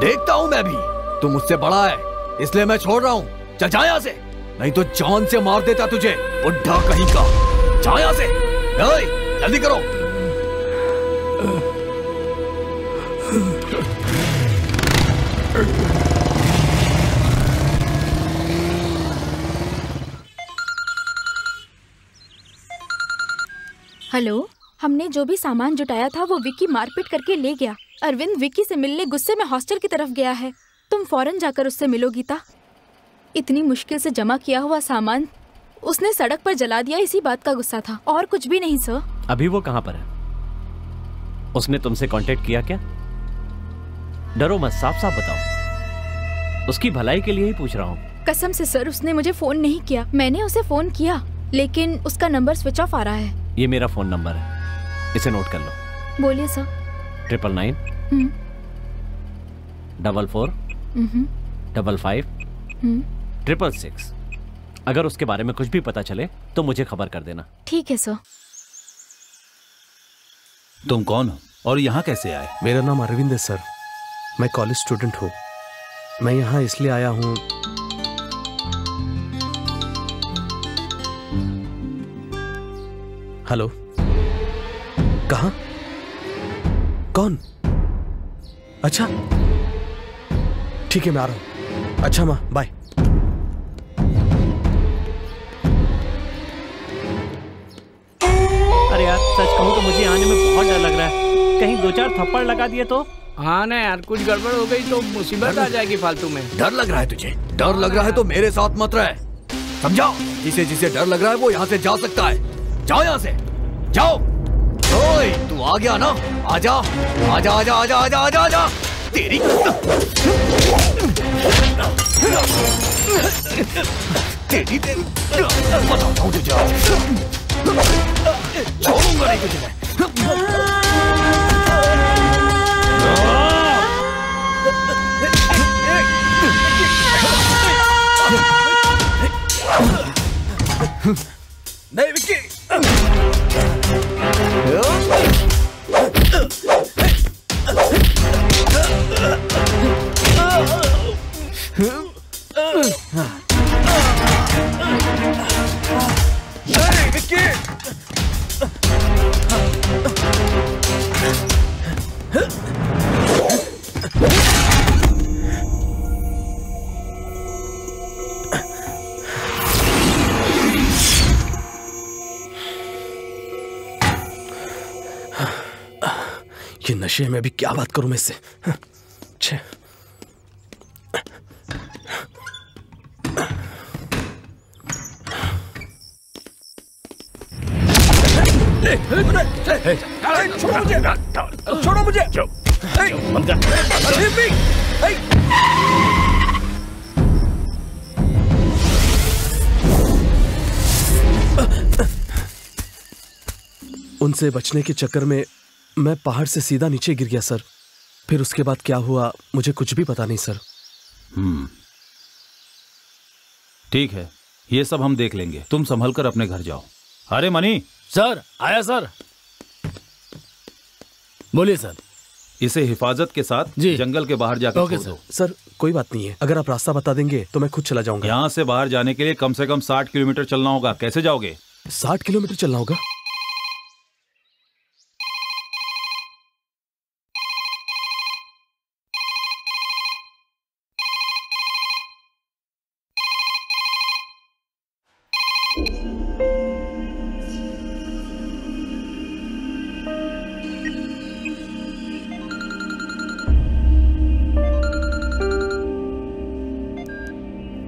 S8: देखता हूँ मैं भी, तू मुझसे बड़ा है इसलिए मैं छोड़ रहा हूँ। चल जा यहाँ से, नहीं तो जान से मार देता तुझे, बुढ़ा कहीं का। जा यहाँ से, जल्दी करो।
S11: हेलो, हमने जो भी सामान जुटाया था वो विक्की मारपीट करके ले गया। अरविंद विक्की से मिलने गुस्से में हॉस्टल की तरफ गया है। तुम फौरन जाकर उससे मिलो गीता। इतनी मुश्किल से जमा किया हुआ सामान उसने सड़क पर जला दिया, इसी बात का गुस्सा था और कुछ भी नहीं सर।
S2: अभी वो कहाँ पर है? उसने तुमसे कांटेक्ट किया क्या? डरो मत, साफ साफ बताओ। उसकी भलाई के लिए ही पूछ रहा हूँ।
S11: कसम से सर, उसने मुझे फोन नहीं किया। मैंने उसे फोन किया लेकिन उसका नंबर स्विच ऑफ आ रहा है।
S2: ये मेरा फोन नंबर है, इसे नोट कर लो।
S11: बोलिए सर।
S2: 999 44 55 666। अगर उसके बारे में कुछ भी पता चले तो मुझे खबर कर देना।
S11: ठीक है सर।
S4: तुम कौन हो और यहाँ कैसे आए?
S10: मेरा नाम अरविंद है सर, मैं कॉलेज स्टूडेंट हूँ। मैं यहाँ इसलिए आया हूँ, हेलो, कहाँ? कौन? अच्छा ठीक है, मैं आ रहा हूँ। अच्छा माँ, बाय।
S2: अरे यार, सच कहूँ तो मुझे आने में बहुत डर लग रहा है। कहीं 2-4 थप्पड़ लगा दिए तो?
S3: हाँ ना यार, कुछ गड़बड़ हो गई तो मुसीबत आ जाएगी फालतू में।
S8: डर लग रहा है तुझे? डर लग रहा है तो मेरे साथ मत रहे, समझा? जिसे जिसे डर लग रहा है वो यहाँ से जा सकता है। जाओ यहाँ से, जाओ। ओए, तू आ गया ना? आजा आजा आजा आजा आजा आजा आजा। तेरी तेरी तेरी बताता हूँ तुझे, छोड़ूंगा नहीं तुझे। नहीं विक्की,
S10: ये नशे में अभी क्या बात करूं मैं इससे? छे।
S8: छोड़ो मुझे, छोड़ो मुझे।
S10: उनसे बचने के चक्कर में मैं पहाड़ से सीधा नीचे गिर गया सर। फिर उसके बाद क्या हुआ मुझे कुछ भी पता नहीं सर।
S4: ठीक है, ये सब हम देख लेंगे, तुम संभल कर अपने घर जाओ। अरे मनी।
S16: सर, आया सर। बोलिए सर।
S4: इसे हिफाजत के साथ जंगल के बाहर जाकर छोड़ दो।
S10: सर कोई बात नहीं है, अगर आप रास्ता बता देंगे तो मैं खुद चला जाऊंगा।
S4: यहाँ से बाहर जाने के लिए कम से कम 60 किलोमीटर चलना होगा। कैसे जाओगे?
S10: 60 किलोमीटर चलना होगा?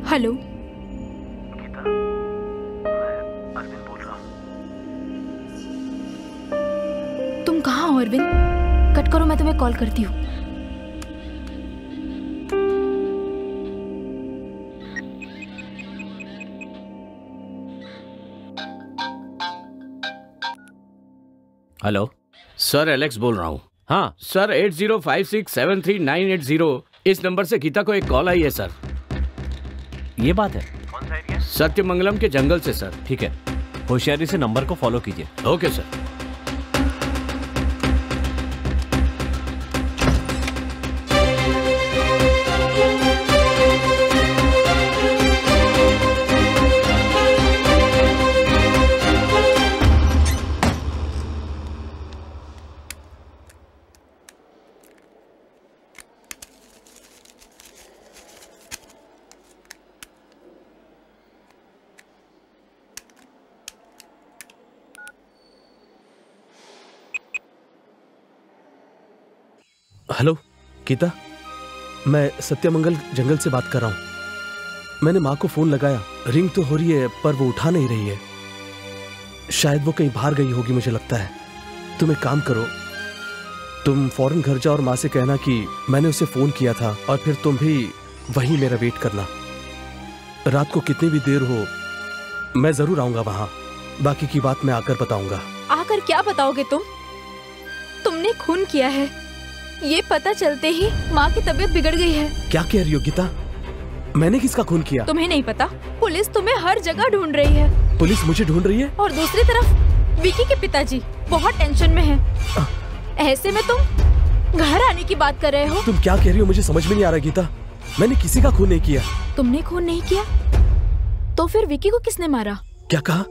S11: हेलो
S8: गीता, मैं अरविंद बोल रहा हूँ।
S11: तुम कहाँ हो अरविंद? कट करो, मैं तुम्हें कॉल करती हूँ।
S2: हेलो
S3: सर, एलेक्स बोल रहा हूँ।
S2: हाँ
S3: सर, 8056739980 इस नंबर से गीता को एक कॉल आई है सर।
S2: ये बात है?
S8: कौन सा एरिया?
S3: सत्यमंगलम के जंगल से सर।
S2: ठीक है, होशियारी से नंबर को फॉलो कीजिए।
S3: Okay sir.
S10: हेलो गीता, मैं सत्यमंगल जंगल से बात कर रहा हूँ। मैंने माँ को फोन लगाया, रिंग तो हो रही है पर वो उठा नहीं रही है। शायद वो कहीं बाहर गई होगी मुझे लगता है। तुम एक काम करो, तुम फौरन घर जाओ और माँ से कहना कि मैंने उसे फोन किया था और फिर तुम भी वहीं मेरा वेट करना। रात को कितनी भी देर हो मैं जरूर आऊंगा वहां। बाकी की बात मैं आकर बताऊंगा।
S11: आकर क्या बताओगे तुम? तुमने खून किया है, ये पता चलते ही माँ की तबीयत बिगड़ गई है।
S10: क्या कह रही हो गीता? मैंने किसका खून किया?
S11: तुम्हें नहीं पता? पुलिस तुम्हें हर जगह ढूंढ रही है।
S10: पुलिस मुझे ढूंढ रही है?
S11: और दूसरी तरफ विकी के पिताजी बहुत टेंशन में हैं। ऐसे में तुम घर आने की बात कर रहे हो?
S10: तुम क्या कह रही हो मुझे समझ में नहीं आ रहा गीता। मैंने किसी का खून नहीं किया।
S11: तुमने खून नहीं किया? तो फिर विकी को किसने मारा?
S10: क्या कहा?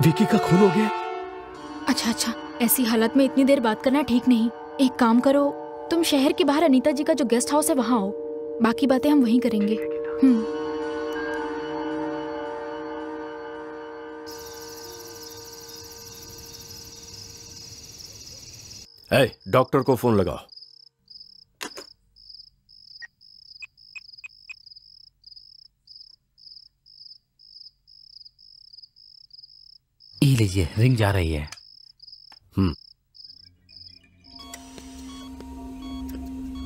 S10: विकी का खून हो गया?
S11: अच्छा, ऐसी हालत में इतनी देर बात करना ठीक नहीं। एक काम करो, तुम शहर के बाहर अनीता जी का जो गेस्ट हाउस है वहाँ आओ, बाकी बातें हम वहीं करेंगे।
S6: डॉक्टर को फोन लगाओ।
S3: ई लीजिए, रिंग जा रही है।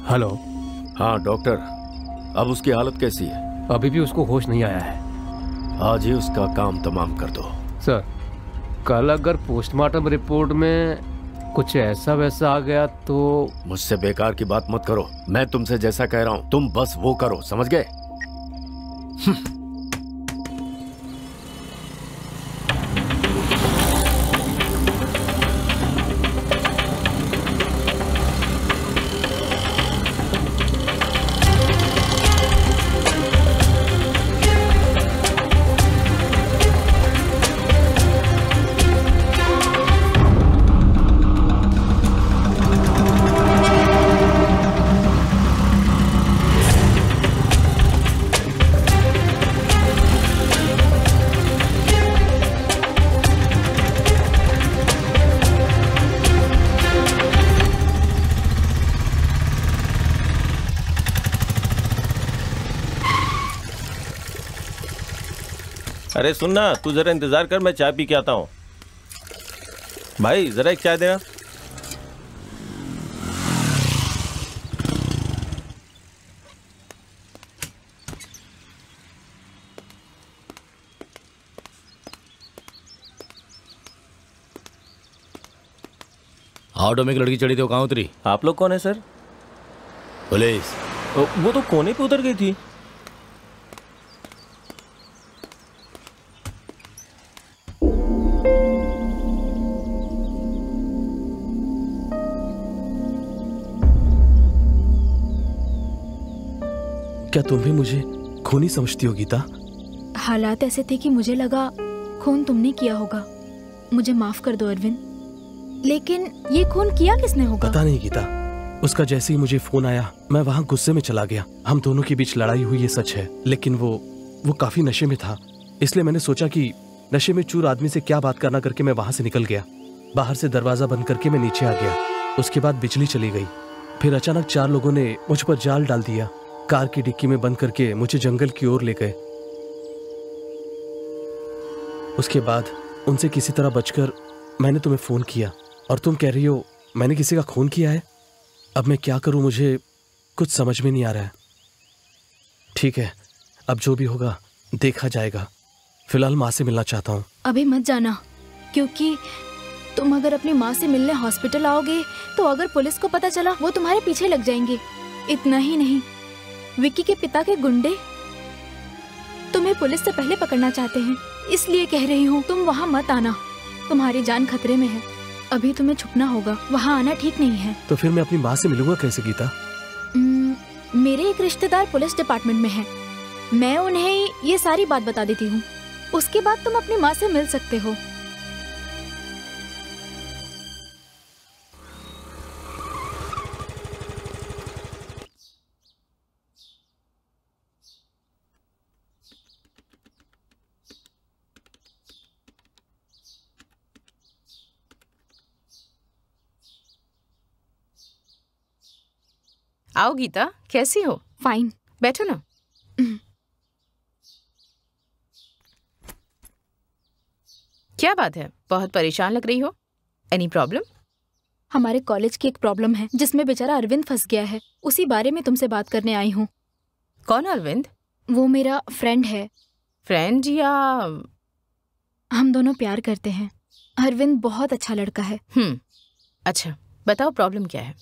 S7: हेलो।
S6: हाँ डॉक्टर, अब उसकी हालत कैसी है?
S7: अभी भी उसको होश नहीं आया है।
S6: आज ही उसका काम तमाम कर दो।
S7: सर, कल अगर पोस्टमार्टम रिपोर्ट में कुछ ऐसा वैसा आ गया तो?
S6: मुझसे बेकार की बात मत करो। मैं तुमसे जैसा कह रहा हूँ तुम बस वो करो, समझ गए?
S13: अरे सुनना, तू जरा इंतजार कर, मैं चाय पी के आता हूँ। भाई जरा एक चाय देना।
S16: ऑटो में एक लड़की चढ़ी थी, वो कहाँ उतरी?
S13: आप लोग कौन है सर?
S16: पुलिस।
S13: वो तो कोने पे उतर गई थी।
S10: क्या तुम भी मुझे खूनी समझती हो गीता?
S11: हालात ऐसे थे कि मुझे लगा खून तुमने किया होगा। मुझे माफ कर दो अरविंद, लेकिन ये खून किया किसने होगा?
S10: पता नहीं गीता, उसका जैसे ही मुझे फोन आया मैं वहाँ गुस्से में चला गया। हम दोनों के बीच लड़ाई हुई ये सच है, लेकिन वो काफी नशे में था। इसलिए मैंने सोचा कि नशे में चूर आदमी से क्या बात करना करके मैं वहां से निकल गया। बाहर से दरवाजा बंद करके मैं नीचे आ गया। उसके बाद बिजली चली गई। फिर अचानक 4 लोगों ने मुझ पर जाल डाल दिया। कार की डिक्की में बंद करके मुझे जंगल की ओर ले गए। उसके बाद उनसे किसी तरह बचकर मैंने तुम्हें फोन किया और तुम कह रही हो मैंने किसी का खून किया है। अब मैं क्या करूं, मुझे कुछ समझ में नहीं आ रहा है। ठीक है, अब जो भी होगा देखा जाएगा। फिलहाल माँ से मिलना चाहता हूँ।
S11: अभी मत जाना, क्योंकि तुम अगर अपनी माँ से मिलने हॉस्पिटल आओगे तो अगर पुलिस को पता चला वो तुम्हारे पीछे लग जाएंगे। इतना ही नहीं, विकी के पिता के गुंडे तुम्हें पुलिस से पहले पकड़ना चाहते हैं। इसलिए कह रही हूँ तुम वहाँ मत आना, तुम्हारी जान खतरे में है। अभी तुम्हें छुपना होगा, वहाँ आना ठीक नहीं है।
S10: तो फिर मैं अपनी माँ से मिलूंगा कैसे गीता?
S11: मेरे एक रिश्तेदार पुलिस डिपार्टमेंट में है, मैं उन्हें ये सारी बात बता देती हूँ। उसके बाद तुम अपनी माँ से मिल सकते हो।
S17: आओ गीता, कैसी हो?
S11: फाइन।
S17: बैठो ना। क्या बात है, बहुत परेशान लग रही हो? Any problem?
S11: हमारे कॉलेज की एक प्रॉब्लम है जिसमें बेचारा अरविंद फंस गया है, उसी बारे में तुमसे बात करने आई हूँ।
S17: कौन अरविंद?
S11: वो मेरा फ्रेंड है।
S17: फ्रेंड या?
S11: हम दोनों प्यार करते हैं। अरविंद बहुत अच्छा लड़का है।
S17: अच्छा, बताओ प्रॉब्लम क्या है?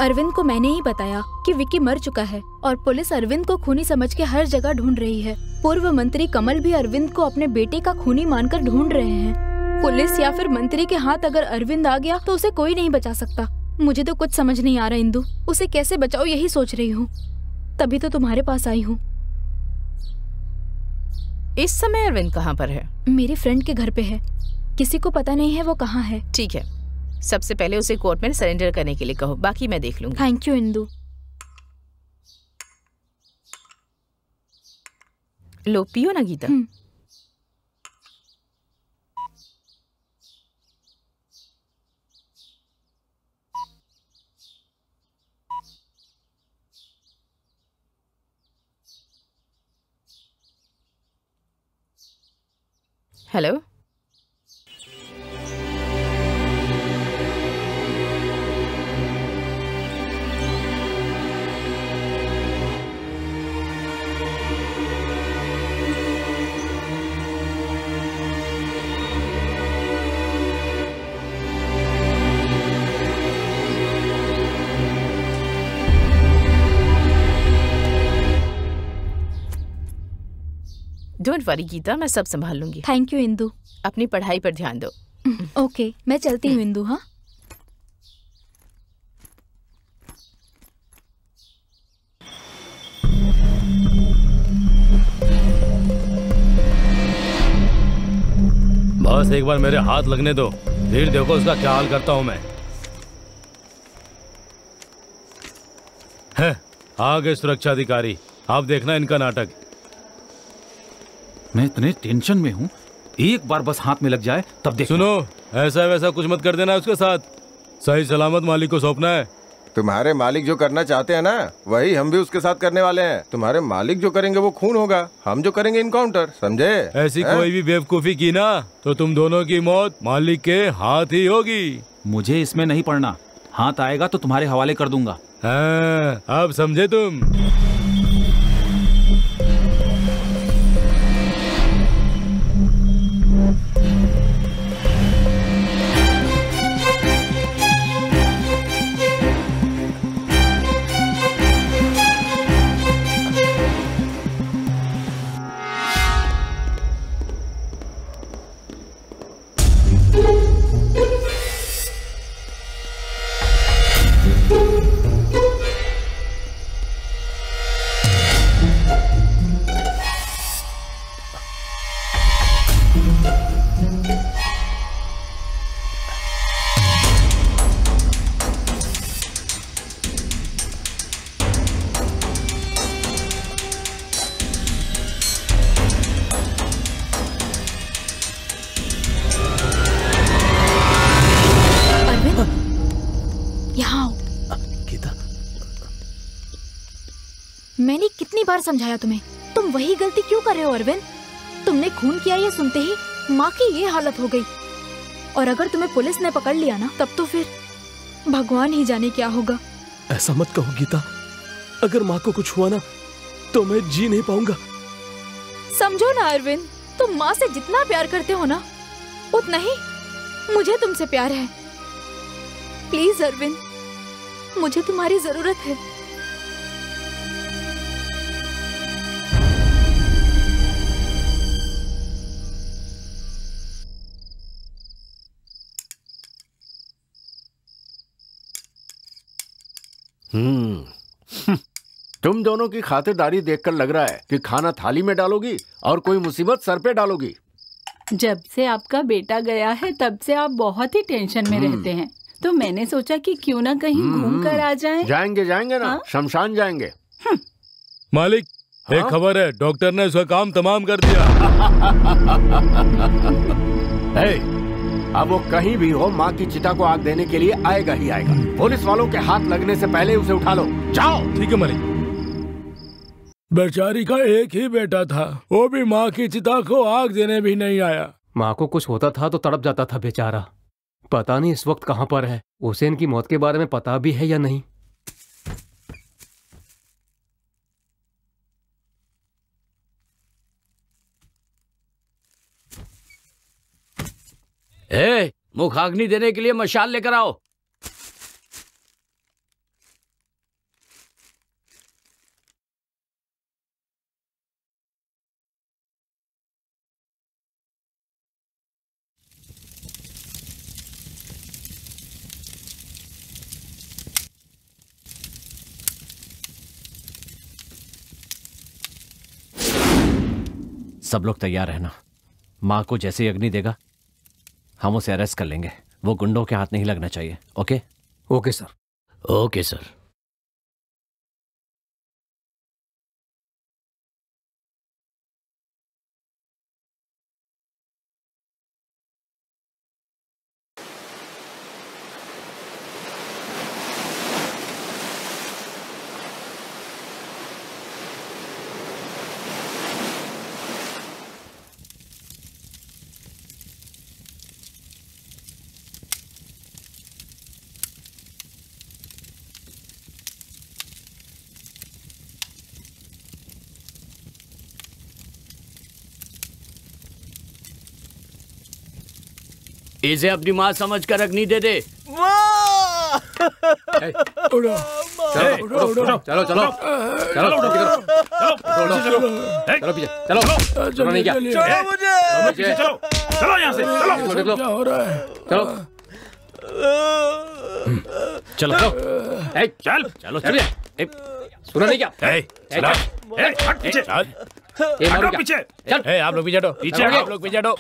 S11: अरविंद को मैंने ही बताया कि विक्की मर चुका है और पुलिस अरविंद को खूनी समझ के हर जगह ढूंढ रही है। पूर्व मंत्री कमल भी अरविंद को अपने बेटे का खूनी मानकर ढूंढ रहे हैं। पुलिस या फिर मंत्री के हाथ अगर अरविंद आ गया तो उसे कोई नहीं बचा सकता। मुझे तो कुछ समझ नहीं आ रहा इंदु, उसे कैसे बचाओ यही सोच रही हूँ, तभी तो तुम्हारे पास आई हूँ।
S17: इस समय अरविंद कहाँ पर है?
S11: मेरी फ्रेंड के घर पे है, किसी को पता नहीं है वो कहाँ है।
S17: ठीक है, सबसे पहले उसे कोर्ट में सरेंडर करने के लिए कहो, बाकी मैं देख लूंगी।
S11: Thank you Indu.
S17: लो पियो ना Geeta. Hello, don't worry Geeta, मैं सब संभाल लूंगी।
S11: Thank you Indu.
S17: अपनी पढ़ाई पर ध्यान दो।
S11: ओके, मैं चलती हूँ इंदु। हाँ,
S16: बस एक बार मेरे हाथ लगने दो, फिर देखो उसका क्या हाल करता हूं मैं। है, आ गए सुरक्षा अधिकारी, आप देखना इनका नाटक।
S4: मैं इतने टेंशन में हूँ, एक बार बस हाथ में लग जाए तब देख।
S16: सुनो, ऐसा वैसा कुछ मत कर देना उसके साथ, सही सलामत मालिक को सौंपना है।
S12: तुम्हारे मालिक जो करना चाहते हैं ना, वही हम भी उसके साथ करने वाले हैं। तुम्हारे मालिक जो करेंगे वो खून होगा, हम जो करेंगे इनकाउंटर, समझे?
S16: ऐसी कोई भी बेवकूफी की ना तो तुम दोनों की मौत मालिक के हाथ ही होगी।
S4: मुझे इसमें नहीं पड़ना, हाथ आएगा तो तुम्हारे हवाले कर दूंगा।
S16: हाँ, अब समझे तुम।
S11: मैंने कितनी बार समझाया तुम्हें, तुम वही गलती क्यों कर रहे हो अरविंद? तुमने खून किया ये सुनते ही माँ की ये हालत हो गई, और अगर तुम्हें पुलिस ने पकड़ लिया ना, तब तो फिर भगवान ही जाने क्या होगा।
S10: ऐसा मत कहो गीता, अगर माँ को कुछ हुआ ना तो मैं जी नहीं पाऊंगा।
S11: समझो ना अरविंद, तुम माँ से जितना प्यार करते हो ना, उतना ही मुझे तुमसे प्यार है। प्लीज अरविंद, मुझे तुम्हारी जरूरत है।
S6: तुम दोनों की खातिरदारी देखकर लग रहा है कि खाना थाली में डालोगी और कोई मुसीबत सर पे डालोगी।
S14: जब से आपका बेटा गया है तब से आप बहुत ही टेंशन में रहते हैं, तो मैंने सोचा कि क्यों ना कहीं घूम कर आ जाएं।
S6: जाएंगे जाएंगे ना, शमशान जाएंगे।
S16: मालिक, एक खबर है, डॉक्टर ने उसका काम तमाम कर दिया।
S6: अब वो कहीं भी हो, माँ की चिता को आग देने के लिए आएगा ही आएगा। पुलिस वालों के हाथ लगने से पहले उसे उठा लो। जाओ।
S16: ठीक है मालिक।
S15: बेचारी का एक ही बेटा था, वो भी माँ की चिता को आग देने भी नहीं आया।
S7: माँ को कुछ होता था तो तड़प जाता था बेचारा। पता नहीं इस वक्त कहाँ पर है। उसे इनकी मौत के बारे में पता भी है या नहीं।
S3: मुखाग्नि देने के लिए मशाल लेकर आओ।
S2: सब लोग तैयार रहना। माँ को जैसे ही अग्नि देगा हम उसे अरेस्ट कर लेंगे। वो गुंडों के हाथ नहीं लगना चाहिए। Okay?
S7: Okay sir.
S3: Okay sir. इसे अपनी माँ समझ कर अग्नि दे दे।
S7: चलो चलो चलो चलो पीछे चलो। चलो नहीं क्या?
S15: चलो यहाँ से। चलो। क्या हो रहा है?
S7: चलो
S2: चलो
S7: चल चलो चल। सुना नहीं क्या?
S15: पीछे चल। आप लोग पीछे हटो। पीछे आप लोग पीछे हटो।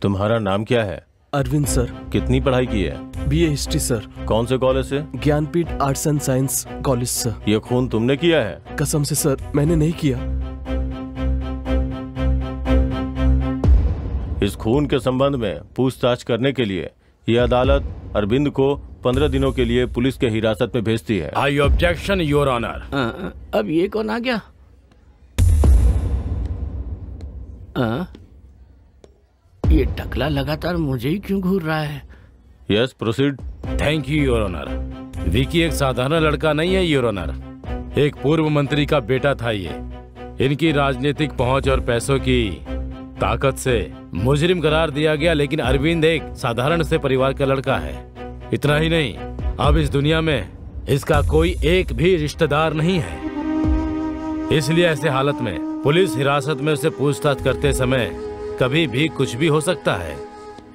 S13: तुम्हारा नाम क्या है?
S10: अरविंद सर।
S13: कितनी पढ़ाई की है?
S10: BA history sir.
S13: कौन से कॉलेज से?
S10: Jnanpith arts and science college sir.
S13: ये खून तुमने किया है?
S10: कसम से सर, मैंने नहीं किया।
S13: इस खून के संबंध में पूछताछ करने के लिए ये अदालत अरविंद को 15 दिनों के लिए पुलिस के हिरासत में भेजती है।
S15: आई ऑब्जेक्शन योर ऑनर।
S3: अब ये कौन आ गया? ये टकला लगातार मुझे ही क्यों घूर रहा है?
S13: Yes proceed.
S15: Thank you your honour. Vicky एक साधारण लड़का नहीं है योर ऑनर। एक पूर्व मंत्री का बेटा था ये। इनकी राजनीतिक पहुंच और पैसों की ताकत से मुजरिम करार दिया गया, लेकिन अरविंद एक साधारण से परिवार का लड़का है। इतना ही नहीं, अब इस दुनिया में इसका कोई एक भी रिश्तेदार नहीं है। इसलिए ऐसे हालत में पुलिस हिरासत में उसे पूछताछ करते समय कभी भी कुछ भी हो सकता है।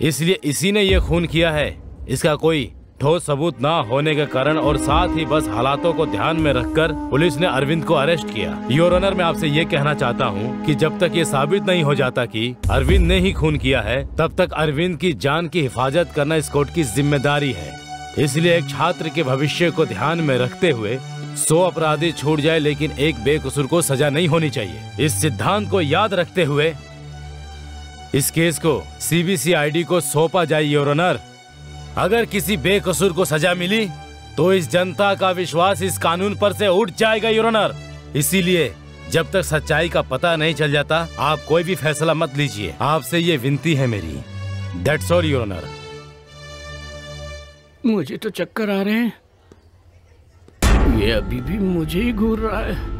S15: इसलिए इसी ने ये खून किया है। इसका कोई ठोस सबूत ना होने के कारण और साथ ही बस हालातों को ध्यान में रखकर पुलिस ने अरविंद को अरेस्ट किया। योर ऑनर, मैं आपसे ये कहना चाहता हूँ कि जब तक ये साबित नहीं हो जाता कि अरविंद ने ही खून किया है, तब तक अरविंद की जान की हिफाजत करना इस कोर्ट की जिम्मेदारी है। इसलिए एक छात्र के भविष्य को ध्यान में रखते हुए 100 अपराधी छूट जाए लेकिन एक बेकसूर को सजा नहीं होनी चाहिए। इस सिद्धांत को याद रखते हुए इस केस को सीबीसीआईडी को सौंपा जाए योर ऑनर। अगर किसी बेकसूर को सजा मिली तो इस जनता का विश्वास इस कानून पर से उठ जाएगा योर ऑनर। इसीलिए जब तक सच्चाई का पता नहीं चल जाता आप कोई भी फैसला मत लीजिए। आपसे ये विनती है मेरी। That's all your honour.
S3: मुझे तो चक्कर आ रहे हैं। ये अभी भी मुझे ही घूर रहा है।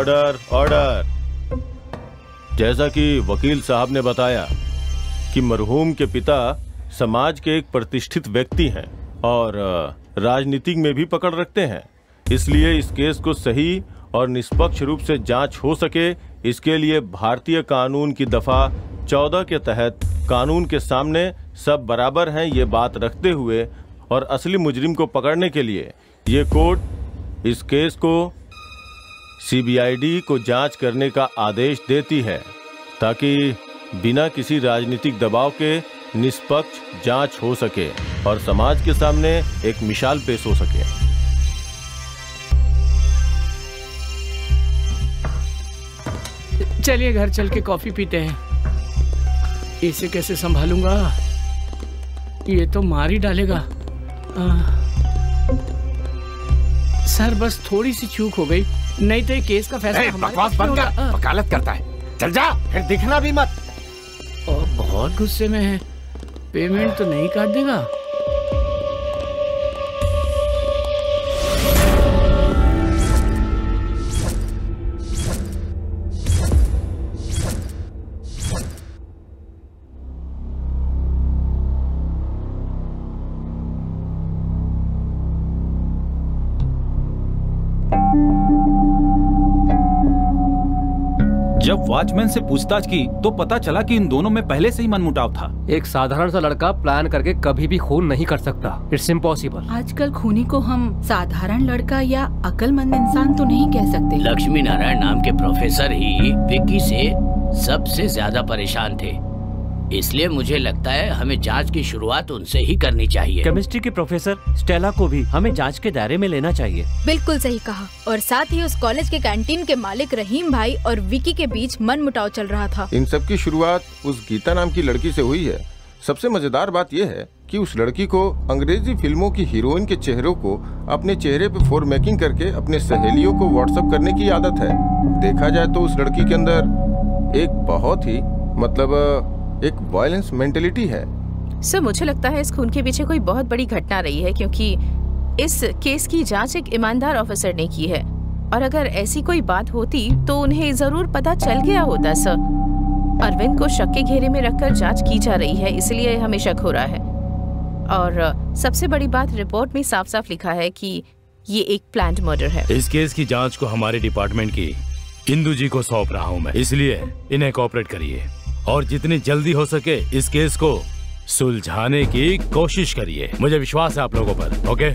S13: Order order. जैसा कि वकील साहब ने बताया कि मरहूम के पिता समाज के एक प्रतिष्ठित व्यक्ति हैं और राजनीतिक में भी पकड़ रखते हैं, इसलिए इस केस को सही और निष्पक्ष रूप से जांच हो सके, इसके लिए भारतीय कानून की दफा 14 के तहत कानून के सामने सब बराबर हैं ये बात रखते हुए और असली मुजरिम को पकड़ने के लिए ये कोर्ट इस केस को सीबीआईडी को जांच करने का आदेश देती है, ताकि बिना किसी राजनीतिक दबाव के निष्पक्ष जांच हो सके और समाज के सामने एक मिसाल पेश हो सके।
S3: चलिए घर चल के कॉफी पीते हैं। इसे कैसे संभालूंगा, ये तो मार ही डालेगा। सर बस थोड़ी सी चूक हो गई, नहीं तो ये केस का फैसला हमारे
S6: बकवास बंद कर, वकालत करता है। चल जा, फिर दिखना भी मत।
S3: और बहुत गुस्से में है, पेमेंट तो नहीं काट देगा।
S4: जब वॉचमैन से पूछताछ की तो पता चला कि इन दोनों में पहले से ही मनमुटाव था।
S7: एक साधारण सा लड़का प्लान करके कभी भी खून नहीं कर सकता, इट्स इम्पॉसिबल।
S14: आजकल खूनी को हम साधारण लड़का या अक्लमंद इंसान तो नहीं कह सकते।
S3: लक्ष्मी नारायण नाम के प्रोफेसर ही विक्की से सबसे ज्यादा परेशान थे, इसलिए मुझे लगता है हमें जांच की शुरुआत उनसे ही करनी चाहिए।
S2: केमिस्ट्री के प्रोफेसर स्टेला को भी हमें जांच के दायरे में लेना चाहिए।
S11: बिल्कुल सही कहा। और साथ ही उस कॉलेज के कैंटीन के मालिक रहीम भाई और विकी के बीच मनमुटाव चल रहा था।
S12: इन सब की शुरुआत उस गीता नाम की लड़की से हुई है। सबसे मजेदार बात यह है कि उस लड़की को अंग्रेजी फिल्मों की हीरोइन के चेहरों को अपने चेहरे पे फोर मेकिंग करके अपने सहेलियों को व्हाट्सएप करने की आदत है। देखा जाए तो उस लड़की के अंदर एक बहुत ही एक वायलेंस मेंटेलिटी है।
S17: सर मुझे लगता है इस खून के पीछे कोई बहुत बड़ी घटना रही है, क्योंकि इस केस की जांच एक ईमानदार ऑफिसर ने की है और अगर ऐसी कोई बात होती तो उन्हें जरूर पता चल गया होता। सर अरविंद को शक के घेरे में रखकर जांच की जा रही है, इसलिए हमें शक हो रहा है। और सबसे बड़ी बात, रिपोर्ट में साफ साफ लिखा है कि ये एक प्लान्ड मर्डर है।
S16: इस केस की जांच को हमारे डिपार्टमेंट की इंदु जी को सौंप रहा हूँ मैं, इसलिए इन्हें कोऑपरेट करिए और जितनी जल्दी हो सके इस केस को सुलझाने की कोशिश करिए। मुझे विश्वास है आप लोगों पर। ओके?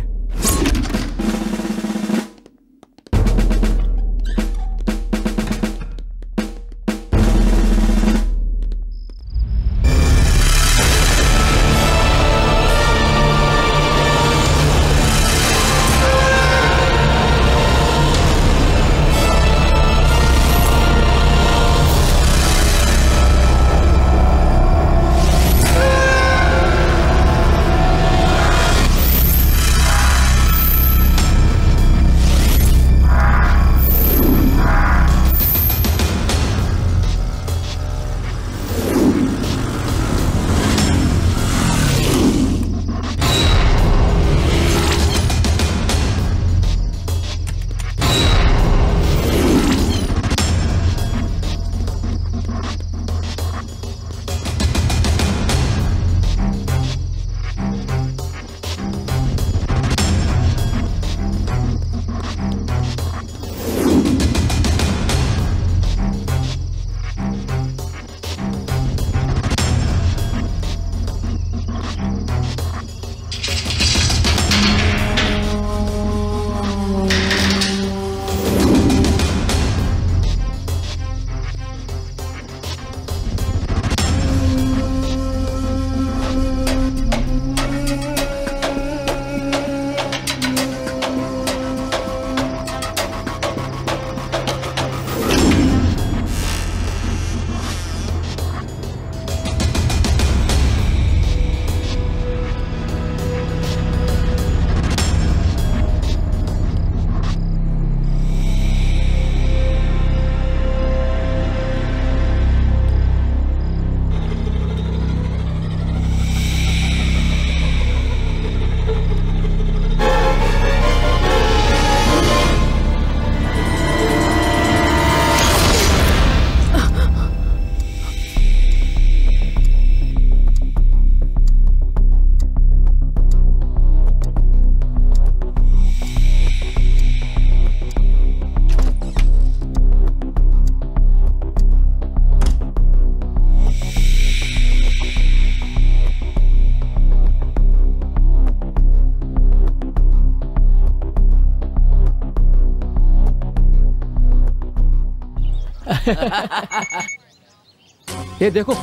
S7: ये देखो,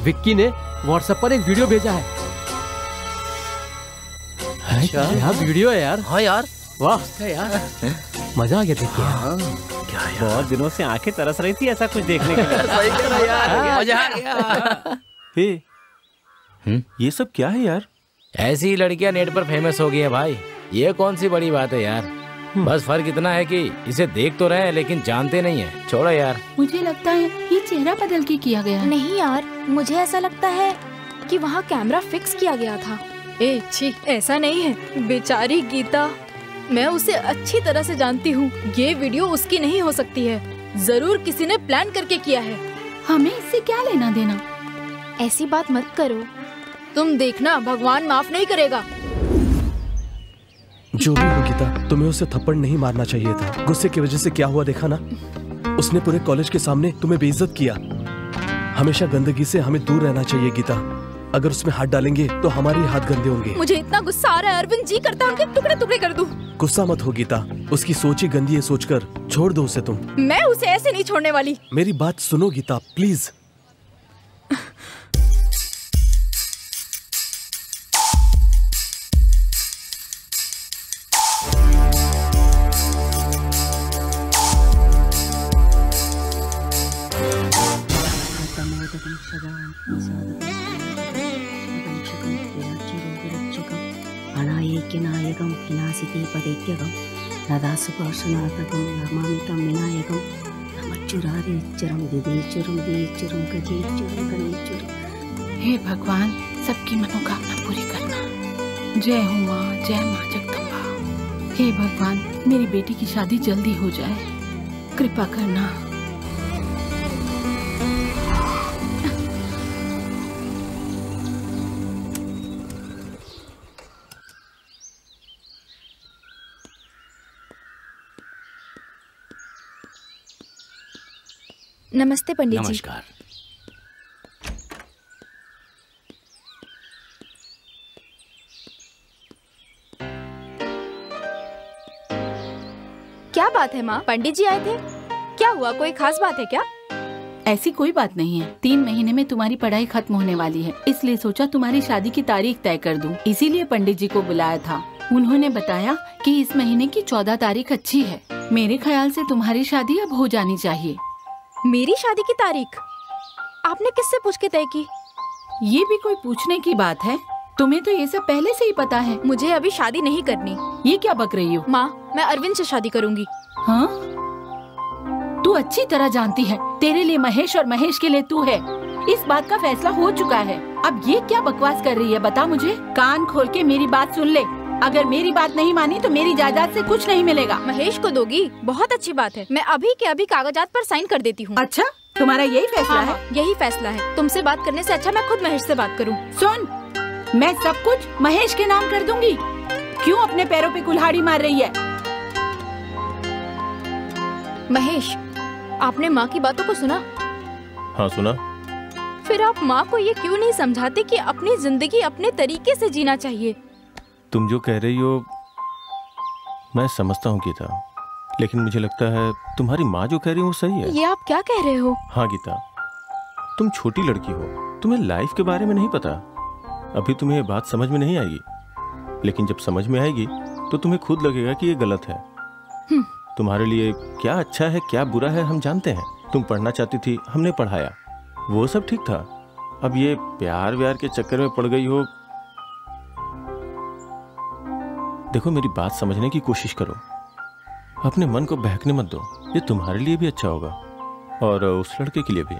S7: विक्की ने व्हाट्सएप पर एक वीडियो भेजा है।
S2: अच्छा?
S7: क्या वीडियो है यार।
S2: हाँ यार,
S7: वाह यार, मजा आ गया देख के यार।
S2: क्या यार? बहुत दिनों से आंखें तरस रही थी ऐसा कुछ देखने के लिए।
S8: सही कह रहा यार,
S2: मजा आ गया।
S13: ये सब क्या है यार?
S1: ऐसी ही लड़कियां नेट पर फेमस हो गई है भाई, ये कौन सी बड़ी बात है यार। बस फर्क इतना है कि इसे देख तो रहे हैं लेकिन जानते नहीं है। छोड़ो यार।
S14: मुझे लगता है ये चेहरा बदल के किया गया है।
S11: नहीं यार, मुझे ऐसा लगता है कि वहाँ कैमरा फिक्स किया गया था। ए छी, ऐसा नहीं है। बेचारी गीता, मैं उसे अच्छी तरह से जानती हूँ। ये वीडियो उसकी नहीं हो सकती है, जरूर किसी ने प्लान करके किया है।
S14: हमें इससे क्या लेना देना?
S11: ऐसी बात मत करो, तुम देखना भगवान माफ नहीं करेगा।
S10: जो भी हो गीता, तुम्हें उसे थप्पड़ नहीं मारना चाहिए था। गुस्से की वजह से क्या हुआ देखा ना, उसने पूरे कॉलेज के सामने तुम्हें बेइज्जत किया। हमेशा गंदगी से हमें दूर रहना चाहिए गीता। अगर उसमें हाथ डालेंगे तो हमारे ही हाथ गंदे होंगे।
S11: मुझे इतना गुस्सा आ रहा है अरविंद जी, करता हूँ कि टुकड़े टुकड़े कर दूं।
S10: गुस्सा मत हो गीता, उसकी सोच ही गंदी है सोचकर छोड़ दो उसे तुम।
S11: मैं उसे ऐसे नहीं छोड़ने वाली।
S10: मेरी बात सुनो गीता प्लीज।
S18: अनायैक्यनायकं विनाशिदीपदैत्यकं नदासुपार्श्वनाथकं नमामितं विनायकं नमच्चुरादिच्चरं दिदेच्चरं देच्चरं गजेच्चरं गणेच्चरं।
S14: हे भगवान, सबकी मनोकामना पूरी करना। जय हो माँ, जय माँ जगदम्बा। हे भगवान, मेरी बेटी की शादी जल्दी हो जाए, कृपा करना।
S11: नमस्ते पंडित जी।
S2: नमस्कार।
S11: क्या बात है माँ, पंडित जी आए थे? क्या हुआ, कोई खास बात है क्या?
S14: ऐसी कोई बात नहीं है। 3 महीने में तुम्हारी पढ़ाई खत्म होने वाली है, इसलिए सोचा तुम्हारी शादी की तारीख तय कर दूं। इसीलिए पंडित जी को बुलाया था। उन्होंने बताया कि इस महीने की 14 तारीख अच्छी है। मेरे ख्याल से तुम्हारी शादी अब हो जानी चाहिए।
S11: मेरी शादी की तारीख आपने किससे पूछ के तय की?
S14: ये भी कोई पूछने की बात है? तुम्हें तो ये सब पहले से ही पता है।
S11: मुझे अभी शादी नहीं करनी।
S14: ये क्या बक रही हो?
S11: माँ, मैं अरविंद से शादी करूंगी।
S14: हाँ? तू अच्छी तरह जानती है, तेरे लिए महेश और महेश के लिए तू है। इस बात का फैसला हो चुका है। अब ये क्या बकवास कर रही है, बता मुझे। कान खोल के मेरी बात सुन ले। अगर मेरी बात नहीं मानी तो मेरी जायदाद से कुछ नहीं मिलेगा।
S11: महेश को दोगी? बहुत अच्छी बात है, मैं अभी के अभी कागजात पर साइन कर देती हूँ।
S14: अच्छा, तुम्हारा यही फैसला है?
S11: यही फैसला है। तुमसे बात करने से अच्छा मैं खुद महेश से बात करूँ।
S14: सुन, मैं सब कुछ महेश के नाम कर दूंगी। क्यों अपने पैरों पे कुल्हाड़ी मार रही है?
S11: महेश, आपने माँ की बातों को सुना?
S13: हाँ सुना।
S11: फिर आप माँ को ये क्यों नहीं समझाते कि अपनी जिंदगी अपने तरीके से जीना चाहिए?
S13: तुम जो कह रही हो मैं समझता हूँ गीता, लेकिन मुझे लगता है तुम्हारी माँ जो कह रही है वो सही है।
S11: ये आप क्या कह रहे हो?
S13: हाँ गीता, तुम छोटी लड़की हो, तुम्हें लाइफ के बारे में नहीं पता। अभी तुम्हें ये बात समझ में नहीं आएगी, लेकिन जब समझ में आएगी तो तुम्हें खुद लगेगा कि ये गलत है। तुम्हारे लिए क्या अच्छा है क्या बुरा है हम जानते हैं। तुम पढ़ना चाहती थी, हमने पढ़ाया, वो सब ठीक था। अब ये प्यार व्यार के चक्कर में पड़ गई हो। देखो मेरी बात समझने की कोशिश करो, अपने मन को बहकने मत दो। ये तुम्हारे लिए भी अच्छा होगा और उस लड़के के लिए भी।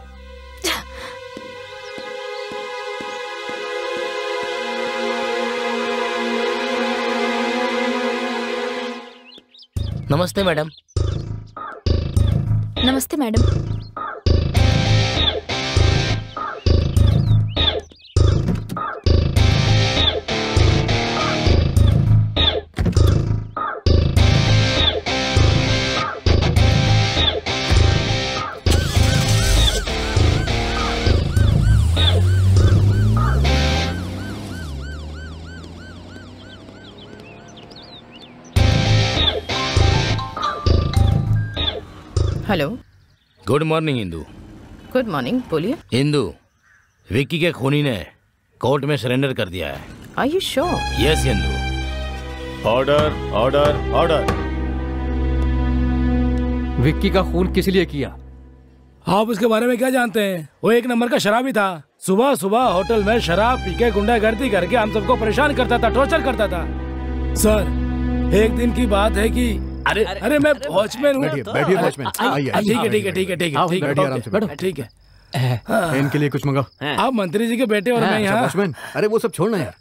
S19: नमस्ते मैडम।
S11: नमस्ते madam.
S17: Hello,
S16: good morning Indu.
S17: Good morning, बोलिए।
S16: इंदू, विक्की के खूनी ने कोर्ट में सरेंडर कर दिया है।
S17: Are you sure?
S16: Yes Indu.
S13: Order order order.
S7: Vicky का खून किस लिए किया?
S15: आप उसके बारे में क्या जानते हैं? वो एक नंबर का शराबी था। सुबह सुबह होटल में शराब पी के गुंडागर्दी करके हम सबको परेशान करता था, टॉर्चर करता था। सर, एक दिन की बात है कि अरे मैं वॉचमैन हूँ।
S8: बैठिए वॉचमैन, आइए।
S15: ठीक है ठीक है ठीक है ठीक है
S8: बैठिए, आराम से बैठो।
S15: ठीक है।
S8: इनके लिए कुछ मंगाओ।
S15: आप मंत्री जी के बेटे और मैं यहाँ।
S8: वॉचमैन, अरे वो सब छोड़ना यार।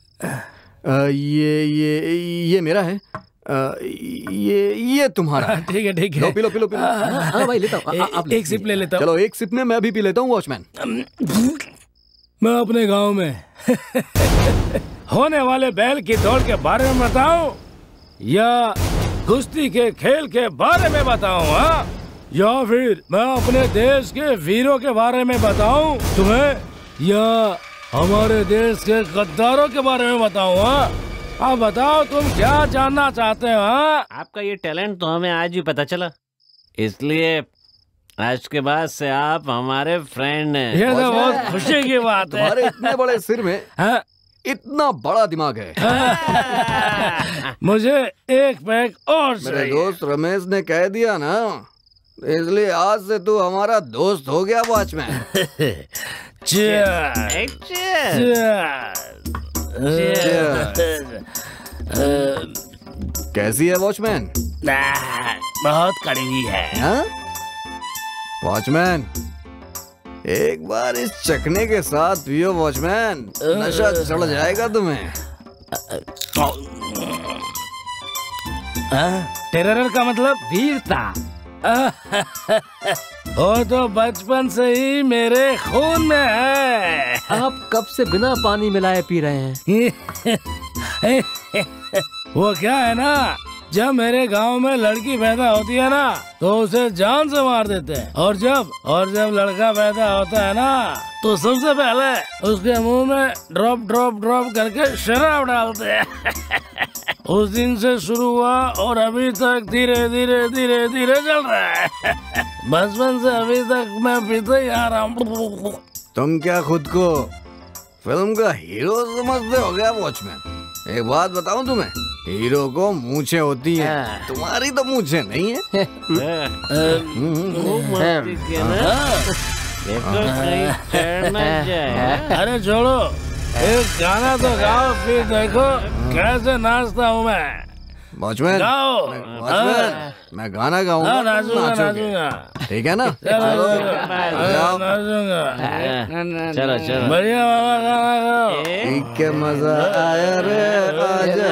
S8: ये मेरा है। ये तुम्हारा।
S15: ठीक है ठीक है।
S8: लो, P low P low P low.
S7: हाँ भाई लेता हूँ। आप
S15: एक सिप ले लेता हूँ।
S8: चलो एक सिप में मैं भी पी लेता हूँ वॉचमैन।
S15: मैं अपने गांव में होने वाले बैल की दौड़ के बारे में बताऊं या कुश्ती के खेल के बारे में बताऊं? हाँ, या फिर मैं अपने देश के वीरों के बारे में बताऊं तुम्हें, या हमारे देश के गद्दारों के बारे में बताऊं? हाँ, आप बताओ तुम क्या जानना चाहते हो? हाँ,
S2: आपका ये टैलेंट तो हमें आज ही पता चला, इसलिए आज के बाद से आप हमारे फ्रेंड हैं।
S15: ये तो बहुत खुशी की बात है।
S8: तुम्हारे इतने बड़े सिर में इतना बड़ा दिमाग है।
S15: मुझे एक पैक और
S8: मेरे दोस्त रमेश ने कह दिया ना, इसलिए आज से तू हमारा दोस्त हो गया वॉचमैन। कैसी है वॉचमैन?
S15: बहुत कड़वी है।
S8: वॉचमैन, एक बार इस चखने के साथ पियो वॉचमैन, नशा चढ़ जाएगा तुम्हें।
S15: टेरर का मतलब वीरता। वो तो बचपन से ही मेरे खून में है।
S7: आप कब से बिना पानी मिलाए पी रहे हैं?
S15: वो क्या है ना, जब मेरे गांव में लड़की पैदा होती है ना तो उसे जान से मार देते हैं, और जब लड़का पैदा होता है ना तो सबसे पहले उसके मुंह में ड्रॉप ड्रॉप ड्रॉप करके शराब डालते हैं। उस दिन से शुरू हुआ और अभी तक धीरे धीरे धीरे धीरे चल रहा है। बचपन से अभी तक मैं पीते ही आ रहा हूँ।
S8: तुम क्या खुद को फिल्म का हीरो समझते हो गया वॉचमैन? एक बात बताऊं तुम्हें, हीरो को मूंछें होती हैं, तुम्हारी तो मूंछें नहीं है।
S15: अरे छोड़ो, एक गाना तो गाओ, फिर देखो कैसे नाचता हूँ मैं।
S8: वॉचमैन, मैं गाना गाऊंगा,
S15: नाचूंगा।
S8: ठीक है ना?
S2: चलो चलो,
S15: बढ़िया बाबा, गाना गाओ।
S8: ठीक है, मजा आया रे, आजा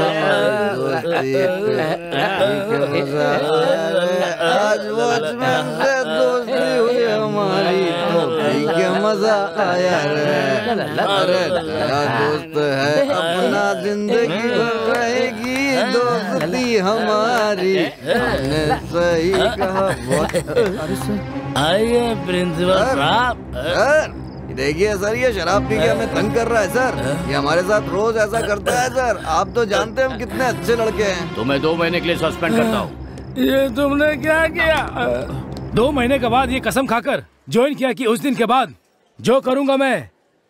S8: आज वॉचमैन से दोस्ती हुई हमारी, तो ठीक है, मजा आया रे। अरे तेरा दोस्त है अपना, जिंदगी भर रहेगी दोस्ती हमारी, हमने सही कहा।
S15: आइए प्रिंसिपल साहब।
S8: देखिए सर, ये शराब पी के हमें तंग कर रहा है सर। ये हमारे साथ रोज ऐसा करता है सर। आप तो जानते हैं हम कितने अच्छे लड़के हैं।
S3: तो मैं 2 महीने के लिए सस्पेंड करता हूँ।
S15: ये तुमने क्या किया? 2 महीने के बाद ये कसम खाकर ज्वाइन किया कि उस दिन के बाद जो करूंगा मैं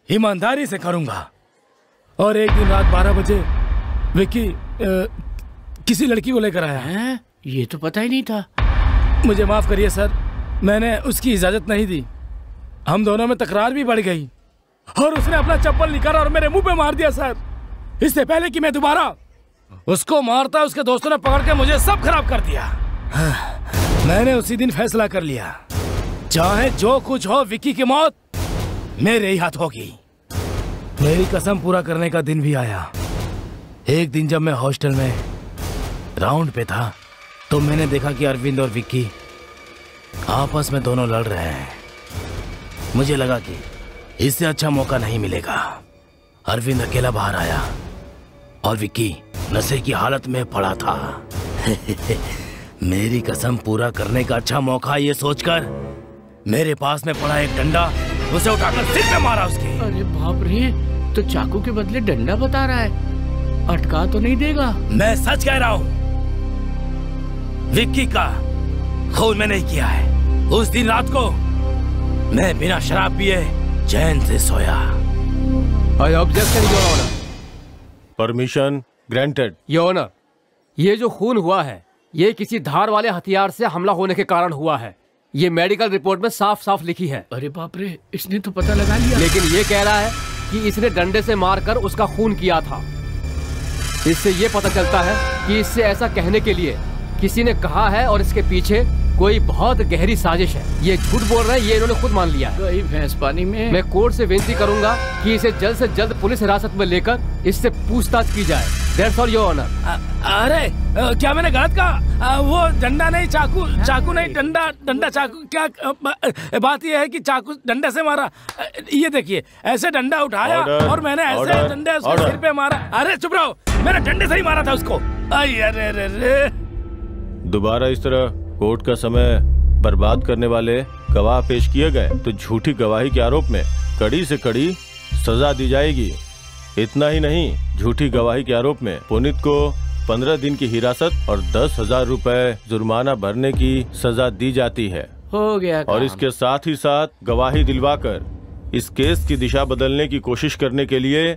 S15: ईमानदारी से करूंगा। और एक दिन रात 12 बजे विक्की किसी लड़की को लेकर आया है।
S3: ये तो पता ही नहीं था।
S15: मुझे माफ करिए सर, मैंने उसकी इजाजत नहीं दी। हम दोनों में तकरार भी बढ़ गई और उसने अपना चप्पल निकाला और मेरे मुंह पे मार दिया सर। इससे पहले कि मैं दोबारा उसको मारता, उसके दोस्तों ने पकड़ के मुझे सब खराब कर दिया। मैंने उसी दिन फैसला कर लिया, चाहे जो कुछ हो विक्की की मौत मेरे ही हाथ होगी। मेरी कसम पूरा करने का दिन भी आया। एक दिन जब मैं हॉस्टल में राउंड पे था तो मैंने देखा कि अरविंद और विक्की आपस में दोनों लड़ रहे हैं। मुझे लगा कि इससे अच्छा मौका नहीं मिलेगा। अरविंद अकेला बाहर आया और विक्की नशे की हालत में पड़ा था। मेरी कसम पूरा करने का अच्छा मौका ये सोचकर मेरे पास में पड़ा एक डंडा, उसे उठाकर सिर पे मारा उसके।
S3: अरे बाप रे, तो चाकू के बदले डंडा बता रहा है, अटका तो नहीं देगा?
S15: मैं सच कह रहा हूँ, विक्की का खून मैंने नहीं किया है। उस दिन रात को
S16: मैं बिना शराब पिए चैन से सोया।
S7: I objection your honour.
S13: Permission granted.
S7: Your honour, ये जो खून हुआ है ये किसी धार वाले हथियार से हमला होने के कारण हुआ है। ये मेडिकल रिपोर्ट में साफ साफ लिखी है।
S3: अरे बाप रे, इसने तो पता लगा लिया।
S7: लेकिन ये कह रहा है कि इसने डंडे से मारकर उसका खून किया था। इससे ये पता चलता है कि इससे ऐसा कहने के लिए किसी ने कहा है और इसके पीछे कोई बहुत गहरी साजिश है। ये झूठ बोल रहे हैं, ये इन्होंने खुद मान लिया है।
S3: गई भैंस पानी में।
S7: मैं कोर्ट से विनती करूंगा कि इसे जल्द से जल्द पुलिस हिरासत में लेकर इससे पूछताछ की जाए। That's all, Your Honor।
S15: अरे क्या मैंने गलत कहा? वो डंडा नहीं, चाकू, चाकू नहीं, डंडा, डंडा चाकू। क्या बात ये है कि चाकू डंडे से मारा। ये देखिए, ऐसे डंडा उठाया और मैंने ऐसे डंडे उसके सिर पे मारा। अरे चुप रहो, मैंने डंडे से ही मारा था उसको। अरे
S13: दोबारा इस तरह कोर्ट का समय बर्बाद करने वाले गवाह पेश किए गए तो झूठी गवाही के आरोप में कड़ी से कड़ी सजा दी जाएगी। इतना ही नहीं, झूठी गवाही के आरोप में पुनीत को 15 दिन की हिरासत और 10,000 रुपए जुर्माना भरने की सजा दी जाती है।
S3: हो गया काम।
S13: और इसके साथ ही साथ गवाही दिलवाकर इस केस की दिशा बदलने की कोशिश करने के लिए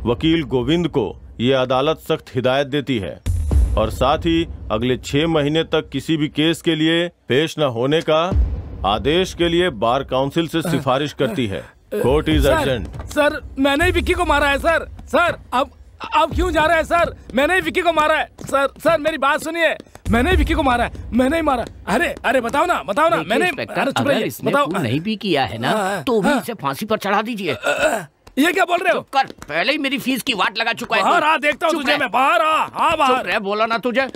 S13: वकील गोविंद को ये अदालत सख्त हिदायत देती है और साथ ही अगले 6 महीने तक किसी भी केस के लिए पेश न होने का आदेश के लिए बार काउंसिल से सिफारिश करती है। Court is urgent.
S15: सर, मैंने ही विक्की को मारा है सर। सर, अब क्यों जा रहे हैं सर? मैंने ही विक्की को मारा है सर। मेरी बात सुनिए, मैंने ही विक्की को मारा है, मैंने ही मारा। अरे बताओ ना। मैंने
S3: अगर इसने खून नहीं भी किया है ना तो भी इसे फांसी पर चढ़ा दीजिए।
S15: ये क्या बोल रहे हो?
S3: कर, पहले ही मेरी फीस की वाट लगा चुका है।
S15: बाहर आ, देखता हूँ तुझे मैं। बाहर आ। हाँ बाहर
S3: रह, बोला ना तुझे।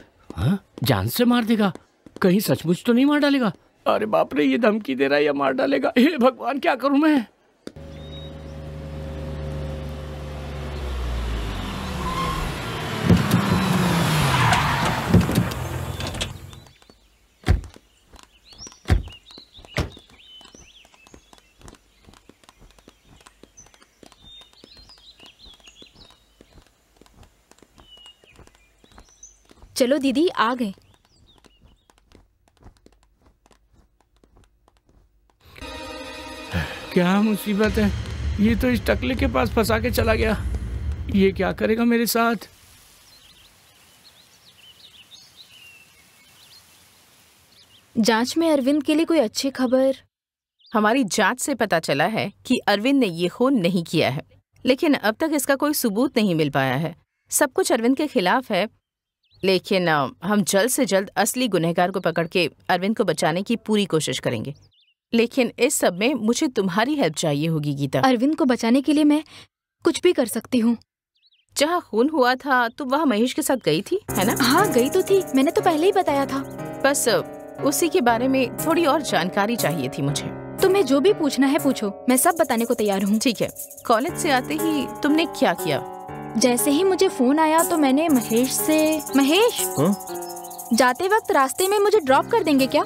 S3: जान से मार देगा, कहीं सचमुच तो नहीं मार डालेगा? अरे बाप रे, ये धमकी दे रहा है या मार डालेगा? हे भगवान, क्या करूं मैं?
S11: चलो दीदी, आ गए।
S3: क्या मुसीबत है? ये तो इस टकले के पास फंसा के चला गया। ये क्या करेगा मेरे साथ?
S11: जांच में अरविंद के लिए कोई अच्छी खबर?
S17: हमारी जांच से पता चला है कि अरविंद ने ये खून नहीं किया है, लेकिन अब तक इसका कोई सबूत नहीं मिल पाया है। सब कुछ अरविंद के खिलाफ है, लेकिन हम जल्द से जल्द असली गुनहगार को पकड़ के अरविंद को बचाने की पूरी कोशिश करेंगे। लेकिन इस सब में मुझे तुम्हारी हेल्प चाहिए होगी गीता।
S11: अरविंद को बचाने के लिए मैं कुछ भी कर सकती हूँ।
S17: जहाँ खून हुआ था तो वहाँ महेश के साथ गई थी, है ना?
S11: हाँ गई तो थी, मैंने तो पहले ही बताया था।
S17: बस उसी के बारे में थोड़ी और जानकारी चाहिए थी मुझे।
S11: तुम्हें जो भी पूछना है पूछो, मैं सब बताने को तैयार हूँ।
S17: ठीक है। कॉलेज से आते ही तुमने क्या किया?
S11: जैसे ही मुझे फोन आया तो मैंने महेश से, महेश जाते वक्त रास्ते में मुझे ड्रॉप कर देंगे क्या?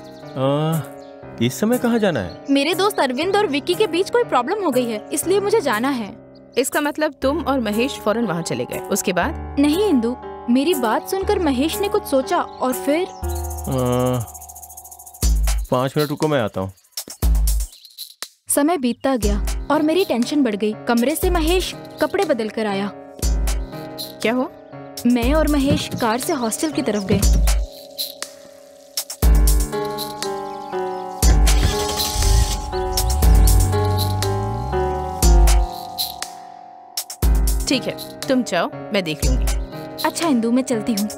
S13: इस समय कहाँ जाना है?
S11: मेरे दोस्त अरविंद और विक्की के बीच कोई प्रॉब्लम हो गई है, इसलिए मुझे जाना है।
S17: इसका मतलब तुम और महेश फौरन वहाँ चले गए। उसके बाद?
S11: नहीं इंदु, मेरी बात सुनकर महेश ने कुछ सोचा और फिर
S13: 5 मिनट रुको, मैं आता हूँ।
S11: समय बीतता गया और मेरी टेंशन बढ़ गई। कमरे से महेश कपड़े बदल कर आया।
S17: क्या हुआ?
S11: मैं और महेश कार से हॉस्टल की तरफ गए।
S17: ठीक है, तुम जाओ, मैं देख लूंगी।
S11: अच्छा इंदु, मैं चलती हूँ।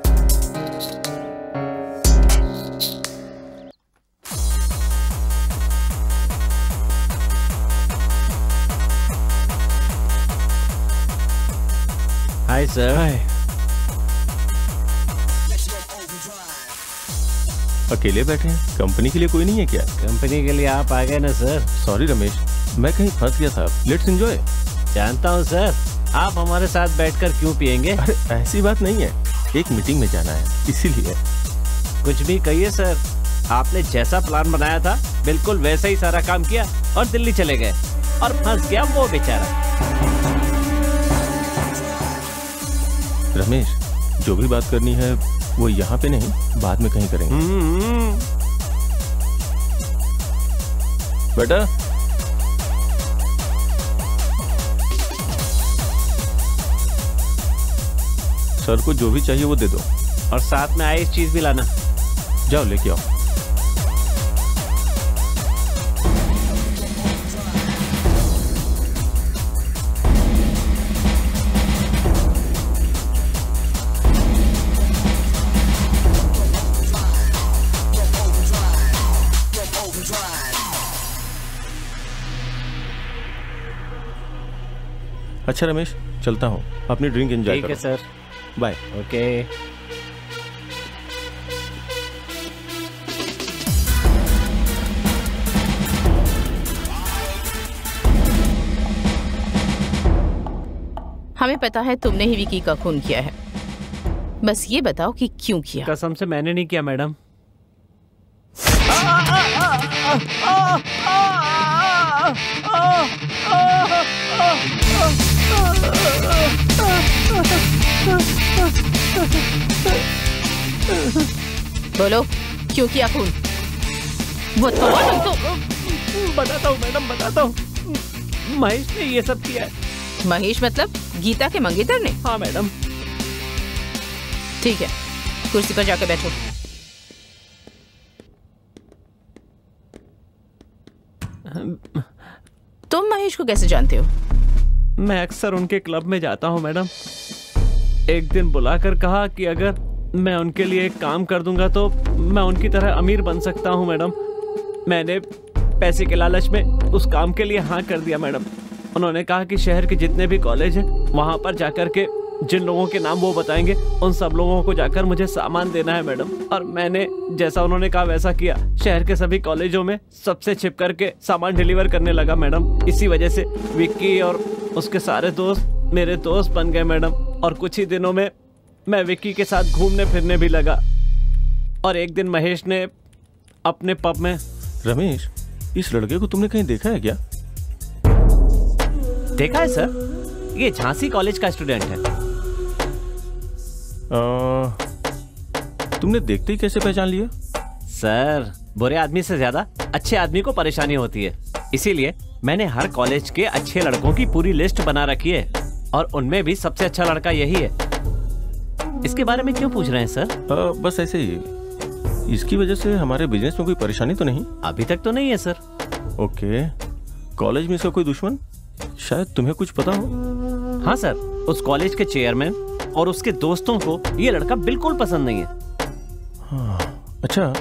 S2: Hi sir.
S13: हाय। अकेले बैठे हैं? कंपनी के लिए कोई नहीं है क्या?
S2: कंपनी के लिए आप आ गए ना सर।
S13: सॉरी रमेश, मैं कहीं फंस गया था। Let's enjoy.
S2: जानता हूँ सर, आप हमारे साथ बैठकर क्यों पियेंगे?
S13: अरे ऐसी बात नहीं है, एक मीटिंग में जाना है इसीलिए।
S2: कुछ भी कहिए सर, आपने जैसा प्लान बनाया था बिल्कुल वैसा ही सारा काम किया और दिल्ली चले गए और फंस गया वो बेचारा।
S13: रमेश, जो भी बात करनी है वो यहाँ पे नहीं, बाद में कहीं करेंगे। बेटा सर को जो भी चाहिए वो दे दो।
S2: और साथ में आइस चीज भी लाना।
S13: जाओ लेके आओ। अच्छा रमेश, चलता हूँ, अपनी ड्रिंक एंजॉय करो।
S2: ठीक है सर,
S13: बाय।
S2: ओके।
S17: हमें पता है तुमने ही विकी का खून किया है, बस ये बताओ कि क्यों किया।
S2: कसम से मैंने नहीं किया मैडम।
S17: बोलो क्यों किया खून? वो तो
S2: बताता हूँ मैडम, बताता हूँ। महेश ने ये सब किया है।
S17: महेश मतलब गीता के मंगेतर ने?
S2: हाँ मैडम।
S17: ठीक है, कुर्सी पर जाकर बैठो। तुम महेश को कैसे जानते हो?
S2: मैं अक्सर उनके क्लब में जाता हूँ मैडम। एक दिन बुलाकर कहा कि अगर मैं उनके लिए एक काम कर दूंगा तो मैं उनकी तरह अमीर बन सकता हूँ मैडम। मैंने पैसे के लालच में उस काम के लिए हाँ कर दिया मैडम। उन्होंने कहा कि शहर के जितने भी कॉलेज हैं वहाँ पर जाकर के जिन लोगों के नाम वो बताएंगे उन सब लोगों को जाकर मुझे सामान देना है मैडम। और मैंने जैसा उन्होंने कहा वैसा किया। शहर के सभी कॉलेजों में सबसे छिप करके सामान डिलीवर करने लगा मैडम। इसी वजह से विक्की और उसके सारे दोस्त मेरे दोस्त बन गए मैडम। और कुछ ही दिनों में मैं विक्की के साथ घूमने फिरने भी लगा। और एक दिन महेश ने अपने पब में।
S13: रमेश, इस लड़के को तुमने कहीं देखा है क्या?
S2: देखा है सर, ये झांसी कॉलेज का स्टूडेंट है।
S13: तुमने देखते ही कैसे पहचान लिया?
S2: सर, बुरे आदमी से ज्यादा अच्छे आदमी को परेशानी होती है, इसीलिए मैंने हर कॉलेज के अच्छे लड़कों की पूरी लिस्ट बना रखी है और उनमें भी सबसे अच्छा लड़का यही है। इसके बारे में क्यों पूछ रहे हैं सर?
S13: बस ऐसे ही। इसकी वजह से हमारे बिजनेस में कोई परेशानी तो नहीं?
S2: अभी तक तो नहीं है सर।
S13: ओके, कॉलेज में इसका कोई दुश्मन? शायद तुम्हें कुछ पता हो।
S2: हाँ सर, उस कॉलेज के चेयरमैन और उसके दोस्तों को ये लड़का बिल्कुल पसंद नहीं है।
S13: हाँ, अच्छा,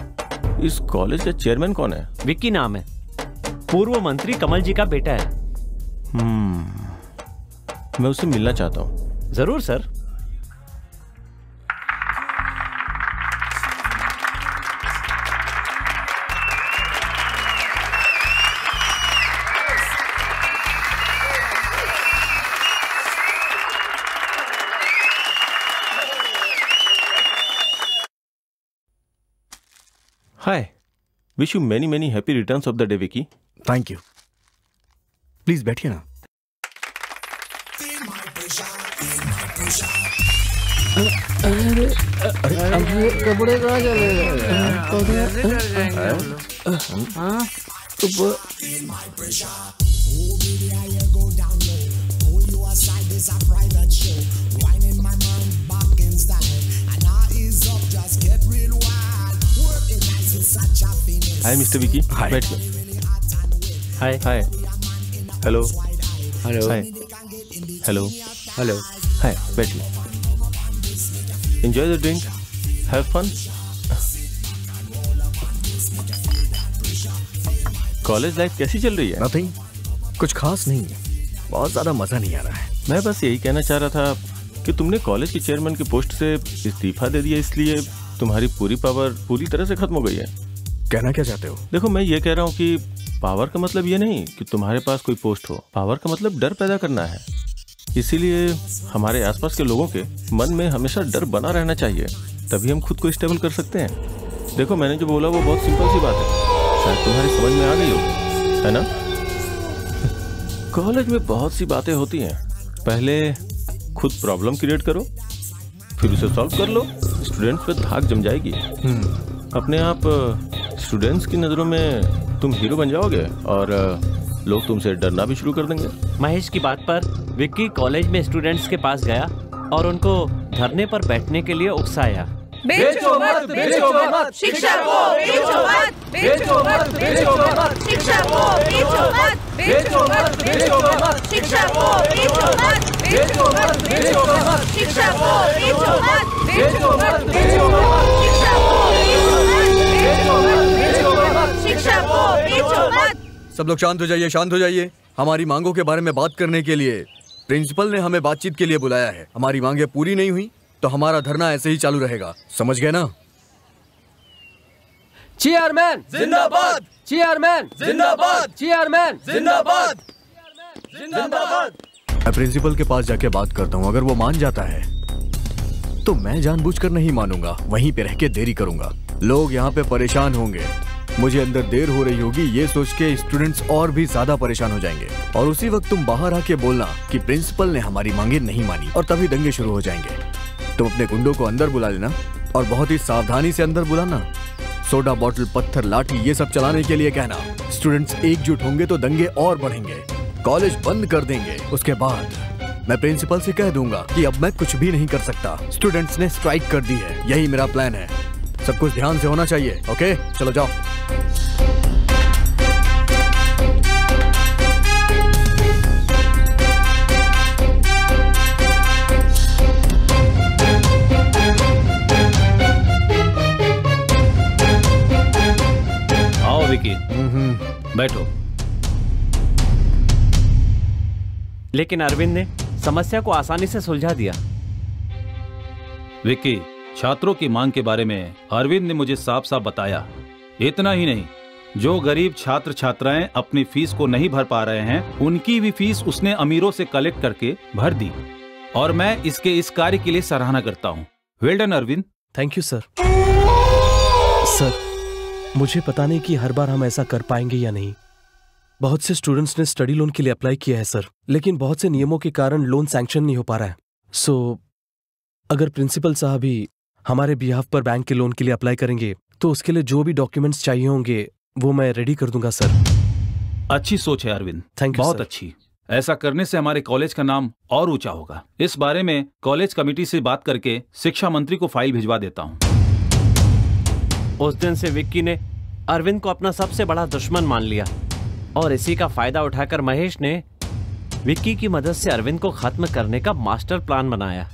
S13: इस कॉलेज का चेयरमैन कौन है?
S2: विक्की नाम है, पूर्व मंत्री कमल जी का बेटा है।
S13: मैं उससे मिलना चाहता हूँ।
S2: जरूर sir.
S13: Hi, wish you many many happy returns of the day, Vicky.
S8: Thank you. Please बैठिए ना।
S18: कपड़े कहाँ चले
S13: हाय मिस्टर विकी, बैठिए।
S2: Hi
S13: hi, hello
S18: hello,
S13: hi, hello
S18: hello,
S13: hi, बैठिए। Enjoy the drink, have fun. College life कैसी चल रही है?
S8: नथिंग, कुछ खास नहीं है, बहुत ज्यादा मजा नहीं आ रहा है।
S13: मैं बस यही कहना चाह रहा था कि तुमने कॉलेज के चेयरमैन की पोस्ट से इस्तीफा दे दिया, इसलिए तुम्हारी पूरी पावर पूरी तरह से खत्म हो गई है।
S8: कहना क्या चाहते हो?
S13: देखो, मैं ये कह रहा हूँ कि पावर का मतलब ये नहीं कि तुम्हारे पास कोई पोस्ट हो। पावर का मतलब डर पैदा करना है। इसीलिए हमारे आसपास के लोगों के मन में हमेशा डर बना रहना चाहिए, तभी हम खुद को स्टेबल कर सकते हैं। देखो, मैंने जो बोला वो बहुत सिंपल सी बात है, शायद तुम्हारी समझ में आ गई हो, है ना? कॉलेज में बहुत सी बातें होती हैं। पहले खुद प्रॉब्लम क्रिएट करो, फिर उसे सॉल्व कर लो, स्टूडेंट्स पे धाक जम जाएगी। अपने आप स्टूडेंट्स की नज़रों में तुम हीरो बन जाओगे और लोग तुमसे डरना भी शुरू कर देंगे।
S2: महेश की बात पर विक्की कॉलेज में स्टूडेंट्स के पास गया और उनको धरने पर बैठने के लिए उकसाया।
S5: बेचो मत, बेचो मत, शिक्षा को बेचो मत, बेचो मत, बेचो मत, शिक्षा को बेचो मत, बेचो मत, बेचो मत, शिक्षा को बेचो मत, बेचो मत, बेचो मत, शिक्षा को बेचो मत, बेचो मत, बेचो मत, शिक्षा को बेचो मत, बेचो मत, बेचो मत, शिक्षा को बेचो मत।
S8: सब लोग शांत हो जाइए, शांत हो जाइए। हमारी मांगों के बारे में बात करने के लिए प्रिंसिपल ने हमें बातचीत के लिए बुलाया है। हमारी मांगे पूरी नहीं हुई तो हमारा धरना ऐसे ही चालू रहेगा, समझ गए ना?
S7: चेयरमैन
S5: जिंदाबाद,
S7: चेयरमैन
S5: जिंदाबाद,
S7: चेयरमैन
S5: जिंदाबाद, जिंदाबाद।
S8: मैं प्रिंसिपल के पास जाके बात करता हूँ। अगर वो मान जाता है तो मैं जानबूझकर नहीं मानूंगा, वहीं पे रह के देरी करूंगा। लोग यहाँ पे परेशान होंगे, मुझे अंदर देर हो रही होगी ये सोच के स्टूडेंट्स और भी ज्यादा परेशान हो जाएंगे। और उसी वक्त तुम बाहर आके बोलना कि प्रिंसिपल ने हमारी मांगे नहीं मानी, और तभी दंगे शुरू हो जाएंगे। तुम अपने गुंडों को अंदर बुला लेना और बहुत ही सावधानी से अंदर बुलाना। सोडा बॉटल, पत्थर, लाठी ये सब चलाने के लिए कहना। स्टूडेंट्स एकजुट होंगे तो दंगे और बढ़ेंगे, कॉलेज बंद कर देंगे। उसके बाद मैं प्रिंसिपल से कह दूंगा कि अब मैं कुछ भी नहीं कर सकता, स्टूडेंट्स ने स्ट्राइक कर दी है। यही मेरा प्लान है। सब कुछ ध्यान से होना चाहिए। ओके, चलो जाओ।
S2: आओ विकी, बैठो। लेकिन अरविंद ने समस्या को आसानी से सुलझा दिया।
S4: विक्की, छात्रों की मांग के बारे में अरविंद ने मुझे साफ साफ बताया। इतना ही नहीं, जो गरीब छात्र छात्राएं अपनी फीस को नहीं भर पा रहे हैं, उनकी भी फीस उसने अमीरों से कलेक्ट करके भर दी। और मैं इसके इस कार्य के लिए सराहना करता हूँ। Well done Arvind.
S10: Thank you sir. Sir, मुझे पता नहीं कि हर बार हम ऐसा कर पाएंगे या नहीं। बहुत से स्टूडेंट्स ने स्टडी लोन के लिए अप्लाई किया है सर, लेकिन बहुत से नियमों के कारण लोन सैंक्शन नहीं हो पा रहा है। सो अगर प्रिंसिपल साहब ही हमारे बिहाफ पर बैंक के लोन के लिए अप्लाई करेंगे तो उसके लिए जो भी डॉक्यूमेंट्स चाहिए होंगे वो मैं रेडी कर दूंगा सर।
S4: अच्छी सोच है अरविंद,
S10: थैंक यू।
S4: बहुत अच्छी। ऐसा करने से हमारे कॉलेज का नाम और ऊंचा होगा। इस बारे में कॉलेज कमेटी से बात करके शिक्षा मंत्री को फाइल भिजवा देता हूँ।
S2: उस दिन से विक्की ने अरविंद को अपना सबसे बड़ा दुश्मन मान लिया और इसी का फायदा उठाकर महेश ने विक्की की मदद से अरविंद को खत्म करने का मास्टर प्लान बनाया।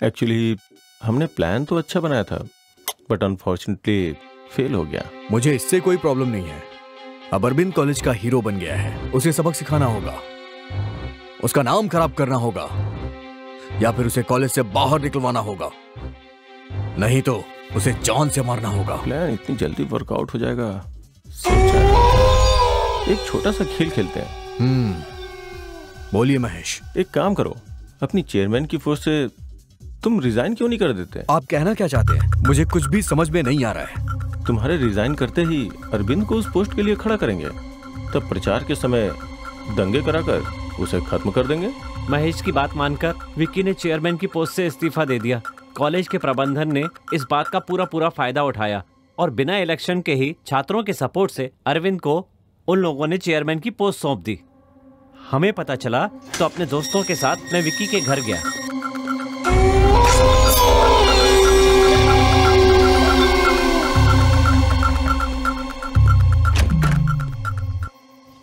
S12: एक्चुअली हमने प्लान तो अच्छा बनाया था, बट अनफॉर्चुनेटली फेल हो गया।
S8: मुझे इससे कोई प्रॉब्लम नहीं है। अब अरविंद कॉलेज का हीरो बन गया है, उसे सबक सिखाना होगा, उसका नाम खराब करना होगा, या फिर उसे कॉलेज से बाहर निकलवाना होगा, नहीं तो उसे जान से मारना होगा।
S12: प्लान इतनी जल्दी वर्कआउट हो जाएगा एक छोटा सा खेल खेलते हैं।
S8: बोलिए महेश।
S12: एक काम करो, अपनी चेयरमैन की पोस्ट से तुम रिजाइन क्यों नहीं कर देते?
S8: आप कहना क्या चाहते हैं? मुझे कुछ भी समझ में नहीं आ रहा है।
S12: तुम्हारे रिजाइन करते ही अरविंद को उस पोस्ट के लिए खड़ा करेंगे, तब प्रचार के समय दंगे कराकर उसे खत्म कर देंगे।
S2: महेश की बात मानकर विक्की ने चेयरमैन की पोस्ट से इस्तीफा दे दिया। कॉलेज के प्रबंधन ने इस बात का पूरा फायदा उठाया और बिना इलेक्शन के ही छात्रों के सपोर्ट से अरविंद को उन लोगों ने चेयरमैन की पोस्ट सौंप दी। हमें पता चला तो अपने दोस्तों के साथ मैं विक्की के घर गया।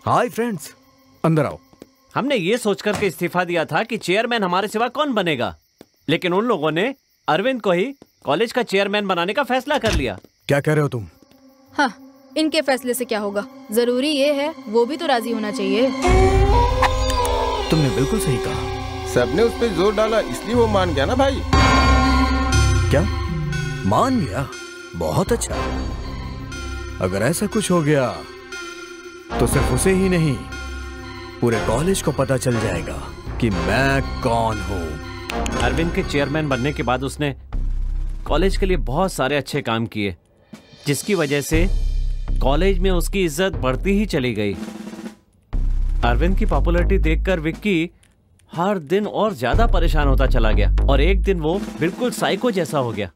S8: हाय फ्रेंड्स, अंदर आओ।
S2: हमने ये सोचकर के इस्तीफा दिया था कि चेयरमैन हमारे सिवा कौन बनेगा, लेकिन उन लोगों ने अरविंद को ही कॉलेज का चेयरमैन बनाने का फैसला कर लिया।
S8: क्या कह रहे हो तुम?
S11: हाँ, इनके फैसले से क्या होगा? जरूरी ये है वो भी तो राजी होना चाहिए।
S8: तुमने बिल्कुल सही कहा।
S12: सबने उस पर जोर डाला इसलिए वो मान गया ना भाई।
S8: क्या मान गया? बहुत अच्छा। अगर ऐसा कुछ हो गया तो सिर्फ उसे ही नहीं, पूरे कॉलेज को पता चल जाएगा कि मैं कौन हूँ।
S2: अरविंद के चेयरमैन बनने के बाद उसने कॉलेज के लिए बहुत सारे अच्छे काम किए, जिसकी वजह से कॉलेज में उसकी इज्जत बढ़ती ही चली गई। अरविंद की पॉपुलैरिटी देखकर विक्की हर दिन और ज्यादा परेशान होता चला गया और एक दिन वो बिल्कुल साइको जैसा हो गया।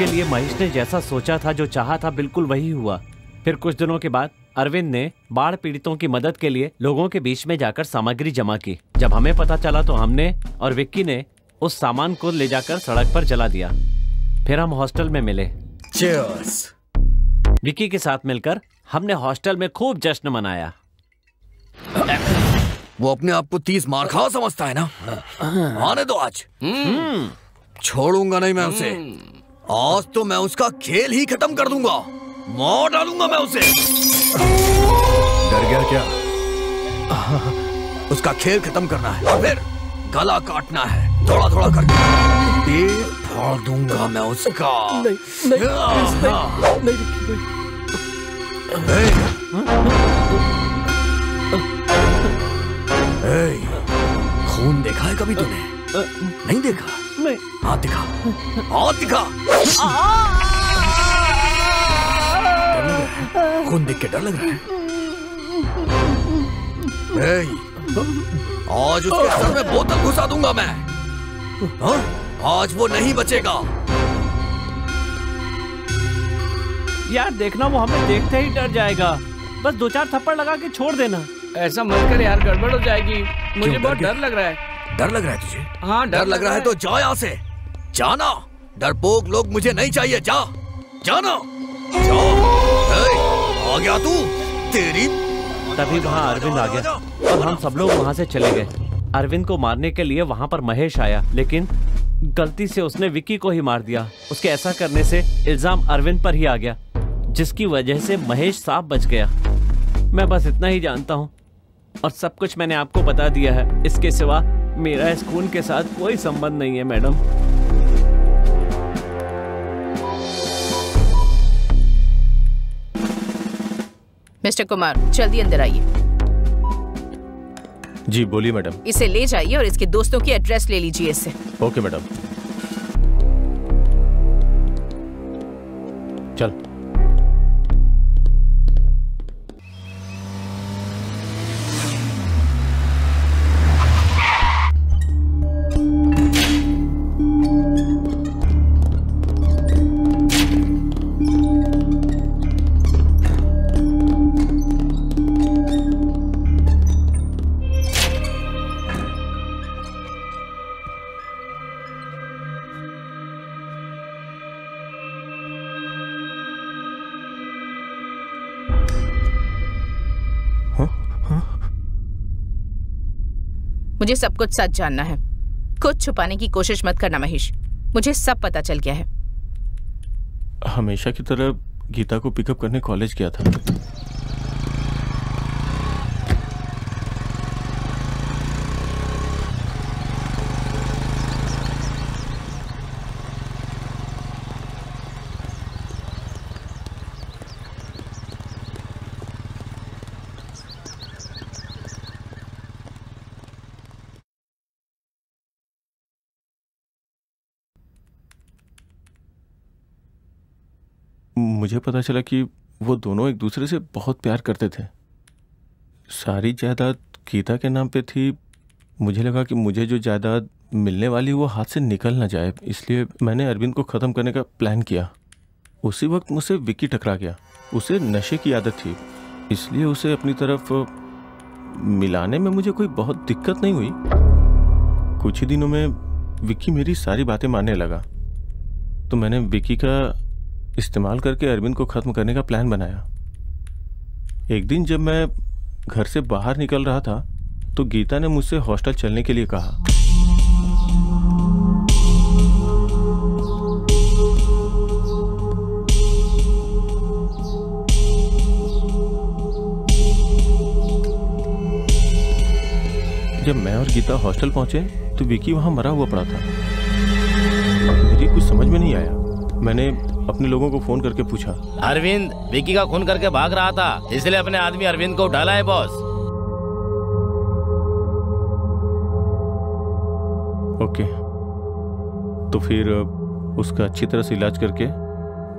S2: उसके लिए महेश ने जैसा सोचा था, जो चाहा था, बिल्कुल वही हुआ। फिर कुछ दिनों के बाद अरविंद ने बाढ़ पीड़ितों की मदद के लिए लोगों के बीच में जाकर सामग्री जमा की। जब हमें पता चला तो हमने और विक्की ने उस सामान को ले जाकर सड़क पर जला दिया। फिर हम हॉस्टल में मिले।
S8: Cheers!
S2: विक्की के साथ मिलकर हमने हॉस्टल में खूब जश्न मनाया।
S8: वो अपने आप को 30 मार खा समझता है ना? आने दो आज। छोड़ूंगा नहीं मैं उसे। आज तो मैं उसका खेल ही खत्म कर दूंगा। मार डालूंगा मैं उसे। डर गया क्या? उसका खेल खत्म करना है और फिर गला काटना है, थोड़ा थोड़ा करके पेट फाड़ दूंगा मैं उसका। नहीं, खून देखा है कभी तूने? नहीं देखा? नहीं। हाथ दिखा, हाथ दिखा। खून देख के डर लग रहा है? आज उसके सर में बोतल घुसा दूंगा मैं। हाँ? आज वो नहीं बचेगा।
S2: यार देखना, वो हमें देखते ही डर जाएगा। बस 2-4 थप्पड़ लगा के छोड़ देना।
S3: ऐसा मत कर यार, गड़बड़ हो जाएगी। मुझे बहुत डर लग रहा है।
S8: डर लग रहा है तुझे?
S3: हाँ,
S8: डर लग रहा है तो जा यहाँ से। जाना। डरपोक लोग मुझे नहीं चाहिए। जा, जाना। जा। आ गया तू? तेरी।
S2: तभी वहाँ अरविंद आ गया और हम सब लोग वहाँ से चले गए। अरविंद को मारने के लिए वहाँ पर महेश आया, लेकिन गलती से उसने विक्की को ही मार दिया। उसके ऐसा करने से इल्जाम अरविंद पर ही आ गया, जिसकी वजह से महेश साफ बच गया। मैं बस इतना ही जानता हूँ और सब कुछ मैंने आपको बता दिया है। इसके सिवा मेरा इस खून के साथ कोई संबंध नहीं है मैडम।
S17: मिस्टर कुमार, जल्दी अंदर आइए।
S13: जी बोलिए मैडम।
S17: इसे ले जाइए और इसके दोस्तों की एड्रेस ले लीजिए इससे।
S13: Okay madam. चल।
S17: मुझे सब कुछ सच जानना है। कुछ छुपाने की कोशिश मत करना महेश। मुझे सब पता चल गया है।
S13: हमेशा की तरह गीता को पिकअप करने कॉलेज गया था। मुझे पता चला कि वो दोनों एक दूसरे से बहुत प्यार करते थे। सारी जायदाद गीता के नाम पे थी। मुझे लगा कि मुझे जो जायदाद मिलने वाली वो हाथ से निकल ना जाए, इसलिए मैंने अरविंद को ख़त्म करने का प्लान किया। उसी वक्त मुझसे विक्की टकरा गया। उसे नशे की आदत थी, इसलिए उसे अपनी तरफ मिलाने में मुझे कोई बहुत दिक्कत नहीं हुई। कुछ ही दिनों में विक्की मेरी सारी बातें मानने लगा, तो मैंने विक्की का इस्तेमाल करके अरविंद को ख़त्म करने का प्लान बनाया। एक दिन जब मैं घर से बाहर निकल रहा था तो गीता ने मुझसे हॉस्टल चलने के लिए कहा। जब मैं और गीता हॉस्टल पहुंचे तो विक्की वहां मरा हुआ पड़ा था। मुझे कुछ समझ में नहीं आया। मैंने अपने लोगों को फोन करके पूछा।
S19: अरविंद विक्की का खून करके भाग रहा था, इसलिए अपने आदमी अरविंद को उठाला है बॉस।
S13: ओके, तो फिर उसका अच्छी तरह से इलाज करके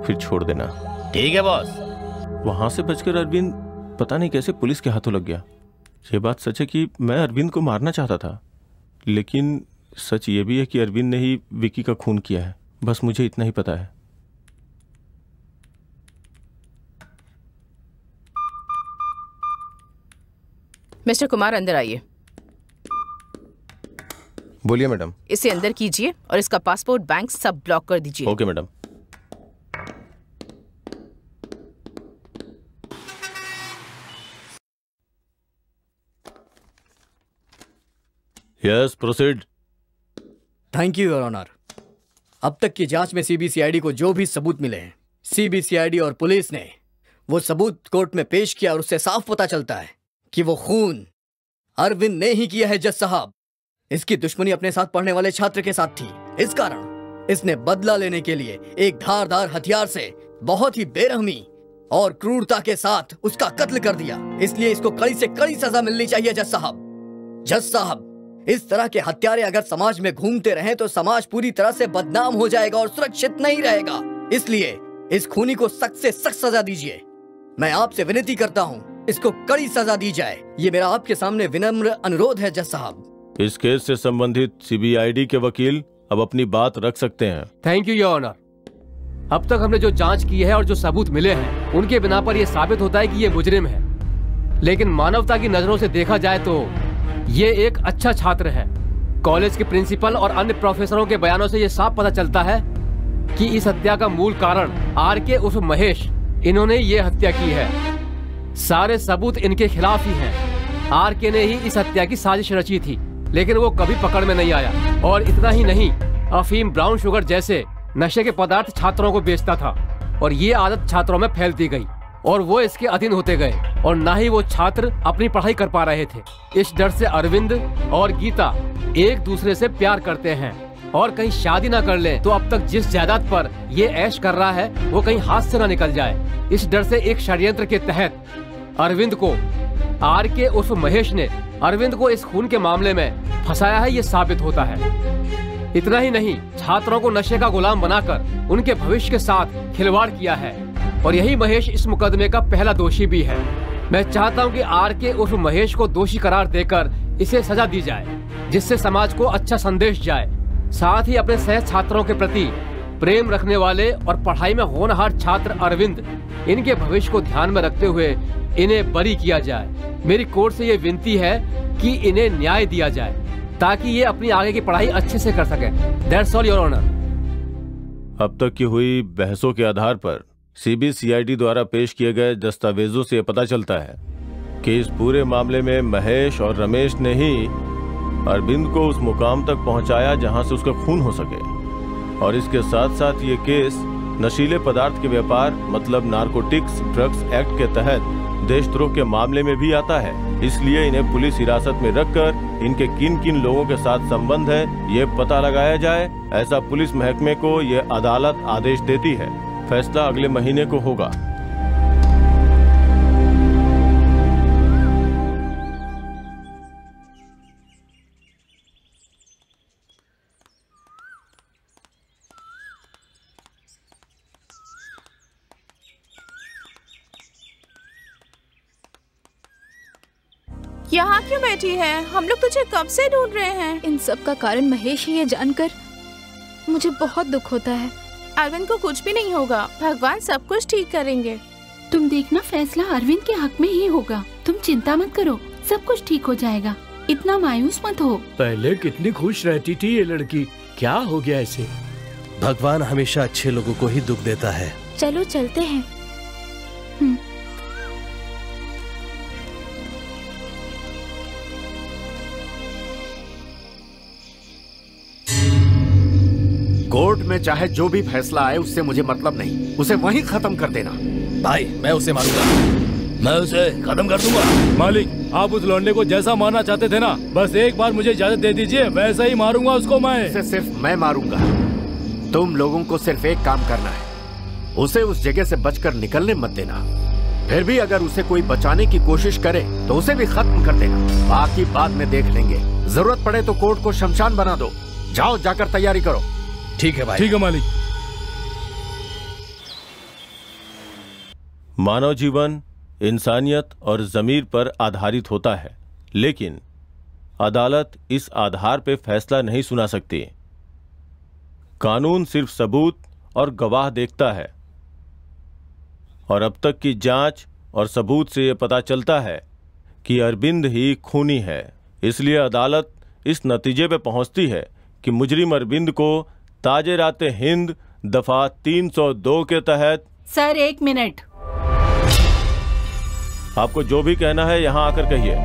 S13: फिर छोड़ देना।
S19: ठीक है बॉस।
S13: वहां से बचकर अरविंद पता नहीं कैसे पुलिस के हाथों लग गया। ये बात सच है कि मैं अरविंद को मारना चाहता था, लेकिन सच ये भी है कि अरविंद ने ही विक्की का खून किया है। बस मुझे इतना ही पता है।
S17: मिस्टर कुमार अंदर आइए।
S12: बोलिए मैडम।
S17: इसे अंदर कीजिए और इसका पासपोर्ट, बैंक सब ब्लॉक कर दीजिए।
S13: Okay madam.
S2: Yes, proceed.
S8: Thank you your honour. अब तक की जांच में सीबीसीआईडी को जो भी सबूत मिले हैं, सीबीसीआईडी और पुलिस ने वो सबूत कोर्ट में पेश किया और उससे साफ पता चलता है कि वो खून अरविंद ने ही किया है। जज साहब, इसकी दुश्मनी अपने साथ पढ़ने वाले छात्र के साथ थी। इस कारण इसने बदला लेने के लिए एक धारदार हथियार से बहुत ही बेरहमी और क्रूरता के साथ उसका कत्ल कर दिया। इसलिए इसको कड़ी से कड़ी सजा मिलनी चाहिए जज साहब। जज साहब, इस तरह के हत्यारे अगर समाज में घूमते रहें तो समाज पूरी तरह से बदनाम हो जाएगा और सुरक्षित नहीं रहेगा। इसलिए इस खूनी को सख्त से सख्त सजा दीजिए। मैं आपसे विनती करता हूँ, इसको कड़ी सजा दी जाए। ये मेरा आपके सामने विनम्र अनुरोध है जज साहब।
S2: इस केस से संबंधित सीबीआईडी के वकील अब अपनी बात रख सकते हैं।
S7: Thank you your honour. अब तक हमने जो जांच की है और जो सबूत मिले हैं, उनके बिना पर यह साबित होता है कि ये मुजरिम है। लेकिन मानवता की नजरों से देखा जाए तो ये एक अच्छा छात्र है। कॉलेज के प्रिंसिपल और अन्य प्रोफेसरों के बयानों से ये साफ पता चलता है कि इस हत्या का मूल कारण आरके उर्फ महेश, इन्होंने ये हत्या की है। सारे सबूत इनके खिलाफ ही हैं। आरके ने ही इस हत्या की साजिश रची थी, लेकिन वो कभी पकड़ में नहीं आया। और इतना ही नहीं, अफीम, ब्राउन शुगर जैसे नशे के पदार्थ छात्रों को बेचता था और ये आदत छात्रों में फैलती गई और वो इसके अधीन होते गए और ना ही वो छात्र अपनी पढ़ाई कर पा रहे थे। इस डर से अरविंद और गीता एक दूसरे से प्यार करते हैं और कहीं शादी ना कर ले तो अब तक जिस जायदाद पर ये ऐश कर रहा है वो कहीं हाथ से ना निकल जाए। इस डर से एक षड्यंत्र के तहत अरविंद को, आरके उर्फ महेश ने अरविंद को इस खून के मामले में फंसाया है, ये साबित होता है। इतना ही नहीं, छात्रों को नशे का गुलाम बनाकर उनके भविष्य के साथ खिलवाड़ किया है और यही महेश इस मुकदमे का पहला दोषी भी है। मैं चाहता हूं कि आरके उर्फ महेश को दोषी करार देकर इसे सजा दी जाए, जिससे समाज को अच्छा संदेश जाए। साथ ही अपने सह छात्रों के प्रति प्रेम रखने वाले और पढ़ाई में होनहार छात्र अरविंद, इनके भविष्य को ध्यान में रखते हुए इन्हें बरी किया जाए। मेरी कोर्ट से ये विनती है कि इन्हें न्याय दिया जाए ताकि ये अपनी आगे की पढ़ाई अच्छे से कर सके। That's all your honour.
S2: अब तक की हुई बहसों के आधार पर सीबीसीआईडी द्वारा पेश किए गए दस्तावेजों से पता चलता है कि इस पूरे मामले में महेश और रमेश ने ही अरविंद को उस मुकाम तक पहुंचाया जहां से उसका खून हो सके। और इसके साथ साथ ये केस नशीले पदार्थ के व्यापार मतलब नारकोटिक्स ड्रग्स एक्ट के तहत देशद्रोह के मामले में भी आता है। इसलिए इन्हें पुलिस हिरासत में रखकर इनके किन किन लोगों के साथ संबंध है ये पता लगाया जाए, ऐसा पुलिस महकमे को ये अदालत आदेश देती है। फैसला अगले महीने को होगा।
S11: यहाँ क्यों बैठी है? हम लोग तुझे कब से ढूंढ रहे हैं। इन सब का कारण महेश ही है जानकर मुझे बहुत दुख होता है।
S17: अरविंद को कुछ भी नहीं होगा, भगवान सब कुछ ठीक करेंगे।
S14: तुम देखना, फैसला अरविंद के हक में ही होगा। तुम चिंता मत करो, सब कुछ ठीक हो जाएगा। इतना मायूस मत हो।
S15: पहले कितनी खुश रहती थी ये लड़की, क्या हो गया इसे?
S10: भगवान हमेशा अच्छे लोगों को ही दुख देता है।
S11: चलो चलते हैं।
S6: कोर्ट में चाहे जो भी फैसला आए उससे मुझे मतलब नहीं, उसे वहीं खत्म कर देना।
S8: भाई मैं उसे मारूंगा,
S16: मैं उसे खत्म कर दूंगा। मालिक, आप उस लौंडे को जैसा मारना चाहते थे ना, बस एक बार मुझे इजाजत दे दीजिए, वैसा ही मारूंगा उसको मैं।
S6: उसे सिर्फ मैं मारूंगा। तुम लोगों को सिर्फ एक काम करना है, उसे उस जगह से बचकर निकलने मत देना। फिर भी अगर उसे कोई बचाने की कोशिश करे तो उसे भी खत्म कर देना। बाकी बाद में देख लेंगे, जरूरत पड़े तो कोर्ट को शमशान बना दो। जाओ, जाकर तैयारी करो।
S10: ठीक है भाई।
S16: ठीक है मालिक।
S2: मानव जीवन इंसानियत और ज़मीर पर आधारित होता है, लेकिन अदालत इस आधार पर फैसला नहीं सुना सकती। कानून सिर्फ सबूत और गवाह देखता है और अब तक की जांच और सबूत से यह पता चलता है
S13: कि अरविंद ही खूनी है। इसलिए अदालत इस नतीजे पे पहुंचती है कि मुजरिम अरविंद को ताजे राते हिंद दफा 302 के तहत।
S14: Sir 1 minute.
S13: आपको जो भी कहना है यहां आकर कहिए।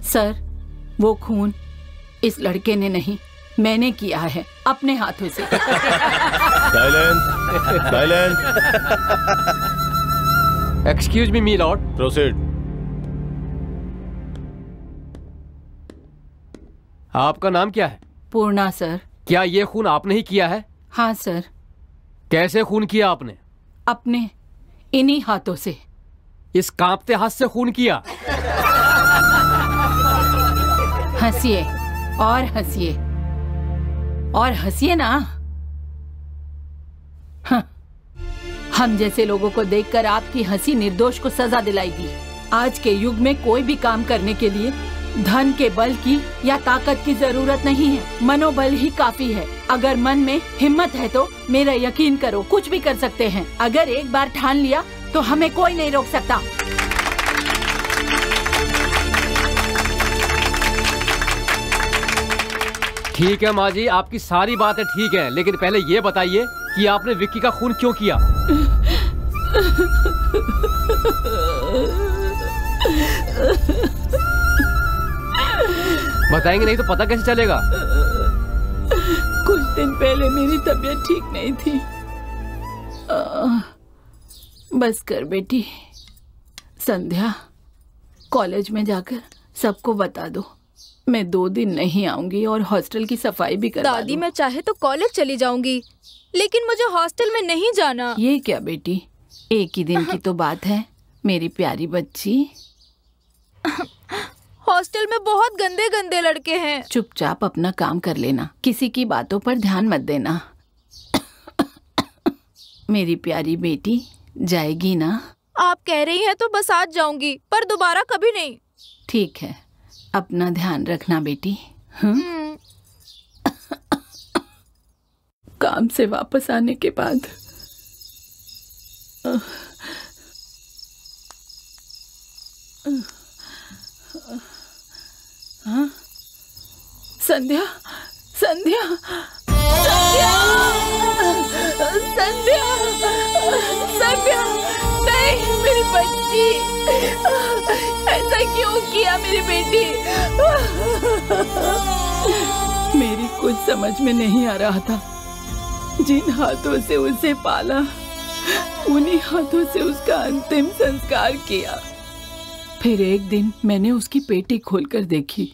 S14: सर वो खून इस लड़के ने नहीं, मैंने किया है अपने हाथों से।
S13: Silence, silence.
S7: एक्सक्यूज मी मी लॉर्ड।
S13: प्रोसीड।
S7: आपका नाम क्या है?
S14: पूर्णा सर।
S7: क्या ये खून आपने ही किया है?
S14: हाँ सर।
S7: कैसे खून किया आपने?
S14: अपने इन्हीं हाथों से।
S7: इस कांपते हाथ से खून किया?
S14: हंसिए और हंसिए और हंसिए ना। हाँ। हम जैसे लोगों को देखकर आपकी हंसी निर्दोष को सजा दिलाएगी। आज के युग में कोई भी काम करने के लिए धन के बल की या ताकत की जरूरत नहीं है, मनोबल ही काफी है। अगर मन में हिम्मत है तो मेरा यकीन करो कुछ भी कर सकते हैं। अगर एक बार ठान लिया तो हमें कोई नहीं रोक सकता।
S7: ठीक है माँ जी, आपकी सारी बातें ठीक है, लेकिन पहले ये बताइए कि आपने विक्की का खून क्यों किया? बताएंगे नहीं तो पता कैसे चलेगा?
S14: कुछ दिन पहले मेरी तबीयत ठीक नहीं थी। बस कर बेटी, संध्या कॉलेज में जाकर सबको बता दो मैं 2 दिन नहीं आऊंगी और हॉस्टल की सफाई भी करवा
S11: दादी मैं चाहे तो कॉलेज चली जाऊंगी, लेकिन मुझे हॉस्टल में नहीं जाना।
S14: ये क्या बेटी, एक ही दिन की तो बात है मेरी प्यारी बच्ची।
S11: हॉस्टल में बहुत गंदे गंदे लड़के हैं।
S14: चुपचाप अपना काम कर लेना, किसी की बातों पर ध्यान मत देना। मेरी प्यारी बेटी जाएगी ना?
S11: आप कह रही हैं तो बस आज जाऊंगी, पर दोबारा कभी नहीं।
S14: ठीक है, अपना ध्यान रखना बेटी। काम से वापस आने के बाद हाँ? संध्या, संध्या, संध्या, संध्या, संध्या, नहीं मेरी बच्ची, ऐसा क्यों किया मेरी बेटी? मेरी कुछ समझ में नहीं आ रहा था। जिन हाथों से उसे पाला उन्हीं हाथों से उसका अंतिम संस्कार किया। फिर एक दिन मैंने उसकी पेटी खोलकर देखी।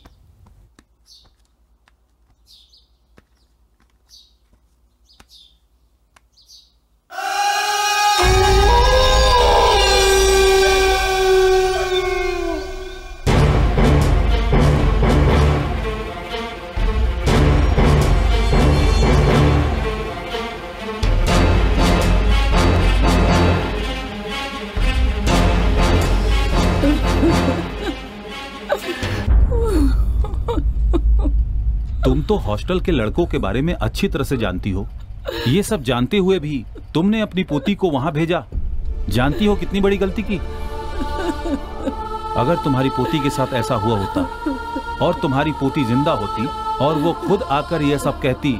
S4: तुम तो हॉस्टल के लड़कों के बारे में अच्छी तरह से जानती हो। ये सब जानते हुए भी तुमने अपनी पोती को वहां भेजा। जानती हो कितनी बड़ी गलती की। अगर तुम्हारी पोती के साथ ऐसा हुआ होता और तुम्हारी पोती जिंदा होती और वो खुद आकर यह सब कहती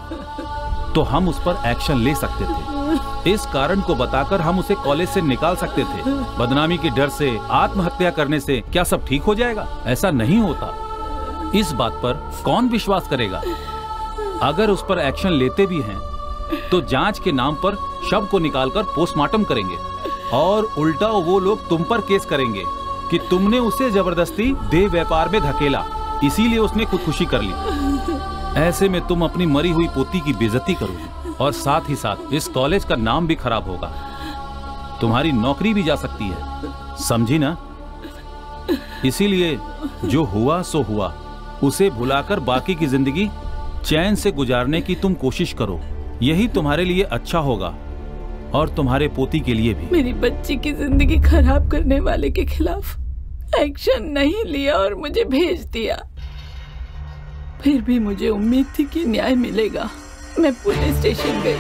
S4: तो हम उस पर एक्शन ले सकते थे। इस कारण को बताकर हम उसे कॉलेज से निकाल सकते थे। बदनामी के डर से, आत्महत्या करने से क्या सब ठीक हो जाएगा? ऐसा नहीं होता। इस बात पर कौन विश्वास करेगा? अगर उस पर एक्शन लेते भी हैं तो जांच के नाम पर शव को निकालकर पोस्टमार्टम करेंगे और उल्टा वो लोग तुम पर केस करेंगे कि तुमने उसे जबरदस्ती देह व्यापार में धकेला, इसीलिए उसने खुदकुशी कर ली। ऐसे में तुम अपनी मरी हुई पोती की बेइज्जती करोगे और साथ ही साथ इस कॉलेज का नाम भी खराब होगा। तुम्हारी नौकरी भी जा सकती है, समझी ना? इसीलिए जो हुआ सो हुआ, उसे भुलाकर बाकी की जिंदगी चैन से गुजारने की तुम कोशिश करो। यही तुम्हारे लिए अच्छा होगा और तुम्हारे पोती के लिए भी।
S14: मेरी बच्ची की जिंदगी खराब करने वाले के खिलाफ एक्शन नहीं लिया और मुझे भेज दिया। फिर भी मुझे उम्मीद थी कि न्याय मिलेगा। मैं पुलिस स्टेशन गई।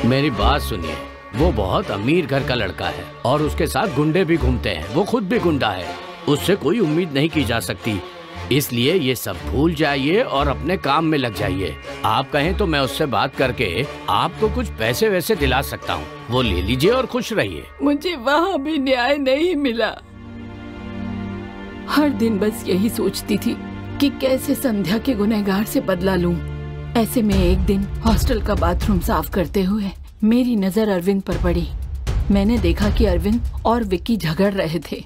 S3: मेरी बात सुनिए, वो बहुत अमीर घर का लड़का है और उसके साथ गुंडे भी घूमते हैं। वो खुद भी गुंडा है, उससे कोई उम्मीद नहीं की जा सकती। इसलिए ये सब भूल जाइए और अपने काम में लग जाइए। आप कहें तो मैं उससे बात करके आपको कुछ पैसे वैसे दिला सकता हूँ, वो ले लीजिए और खुश रहिए।
S14: मुझे वहाँ भी न्याय नहीं मिला। हर दिन बस यही सोचती थी कि कैसे संध्या के गुनहगार से बदला लूं। ऐसे में एक दिन हॉस्टल का बाथरूम साफ करते हुए मेरी नजर अरविंद पर पड़ी। मैंने देखा कि अरविंद और विक्की झगड़ रहे थे।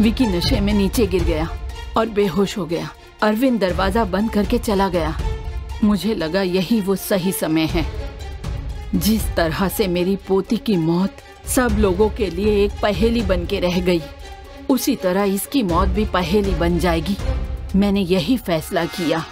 S14: विक्की नशे में नीचे गिर गया और बेहोश हो गया। अरविंद दरवाजा बंद करके चला गया। मुझे लगा यही वो सही समय है। जिस तरह से मेरी पोती की मौत सब लोगों के लिए एक पहेली बन के रह गई, उसी तरह इसकी मौत भी पहेली बन जाएगी। मैंने यही फैसला किया।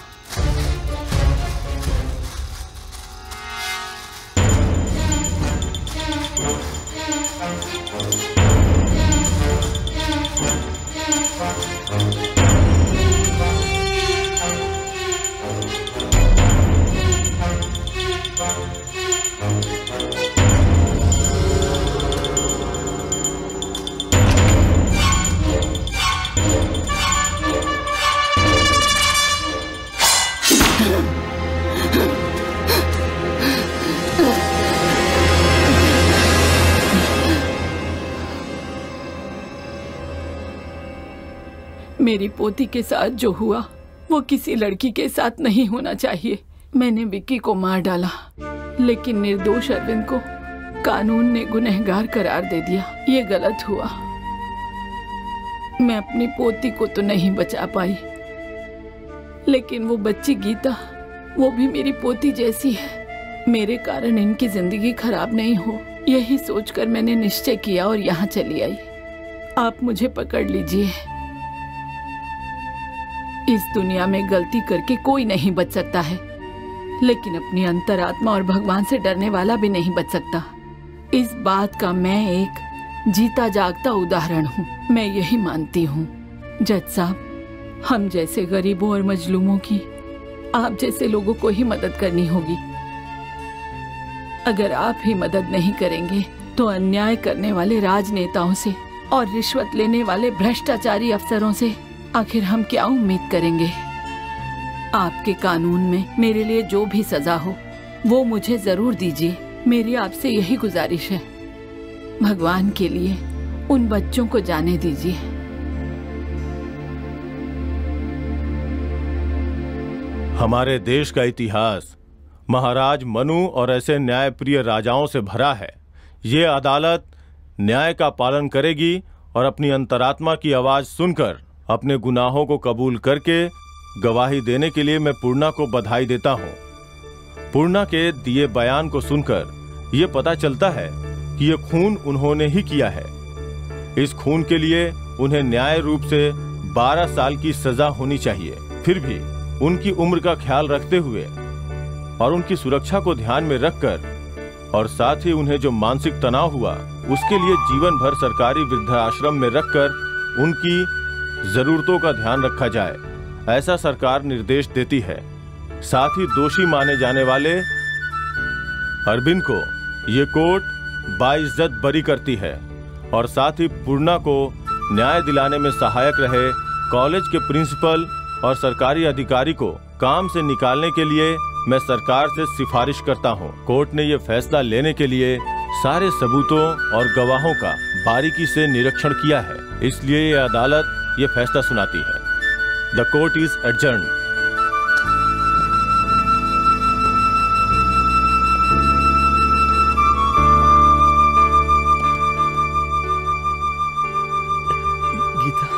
S14: मेरी पोती के साथ जो हुआ वो किसी लड़की के साथ नहीं होना चाहिए। मैंने विक्की को मार डाला, लेकिन निर्दोष अरविंद को कानून ने गुनहगार करार दे दिया। ये गलत हुआ। मैं अपनी पोती को तो नहीं बचा पाई, लेकिन वो बच्ची गीता, वो भी मेरी पोती जैसी है। मेरे कारण इनकी जिंदगी खराब नहीं हो, यही सोचकर मैंने निश्चय किया और यहाँ चली आई। आप मुझे पकड़ लीजिए। इस दुनिया में गलती करके कोई नहीं बच सकता है, लेकिन अपनी अंतरात्मा और भगवान से डरने वाला भी नहीं बच सकता। इस बात का मैं एक जीता जागता उदाहरण हूँ। मैं यही मानती हूँ जज साहब, हम जैसे गरीबों और मजलूमों की आप जैसे लोगों को ही मदद करनी होगी। अगर आप ही मदद नहीं करेंगे तो अन्याय करने वाले राजनेताओं से और रिश्वत लेने वाले भ्रष्टाचारी अफसरों से आखिर हम क्या उम्मीद करेंगे। आपके कानून में मेरे लिए जो भी सजा हो वो मुझे जरूर दीजिए। मेरी आपसे यही गुजारिश है। भगवान के लिए उन बच्चों को जाने दीजिए।
S13: हमारे देश का इतिहास महाराज मनु और ऐसे न्यायप्रिय राजाओं से भरा है। ये अदालत न्याय का पालन करेगी और अपनी अंतरात्मा की आवाज सुनकर अपने गुनाहों को कबूल करके गवाही देने के लिए मैं पूर्णा को बधाई देता हूँ। पूर्णा के दिए बयान को सुनकर ये पता चलता है कि ये खून उन्होंने ही किया है। इस खून के लिए उन्हें न्याय रूप से 12 साल की सजा होनी चाहिए। फिर भी उनकी उम्र का ख्याल रखते हुए और उनकी सुरक्षा को ध्यान में रखकर और साथ ही उन्हें जो मानसिक तनाव हुआ उसके लिए जीवन भर सरकारी वृद्धाश्रम में रखकर उनकी जरूरतों का ध्यान रखा जाए, ऐसा सरकार निर्देश देती है। साथ ही दोषी माने जाने वाले अरविंद को ये कोर्ट बाइज्जत बरी करती है और साथ ही पूर्णा को न्याय दिलाने में सहायक रहे कॉलेज के प्रिंसिपल और सरकारी अधिकारी को काम से निकालने के लिए मैं सरकार से सिफारिश करता हूं। कोर्ट ने यह फैसला लेने के लिए सारे सबूतों और गवाहों का बारीकी से निरीक्षण किया है, इसलिए यह अदालत ये फैसला सुनाती है। The court is adjourned.
S10: Gita,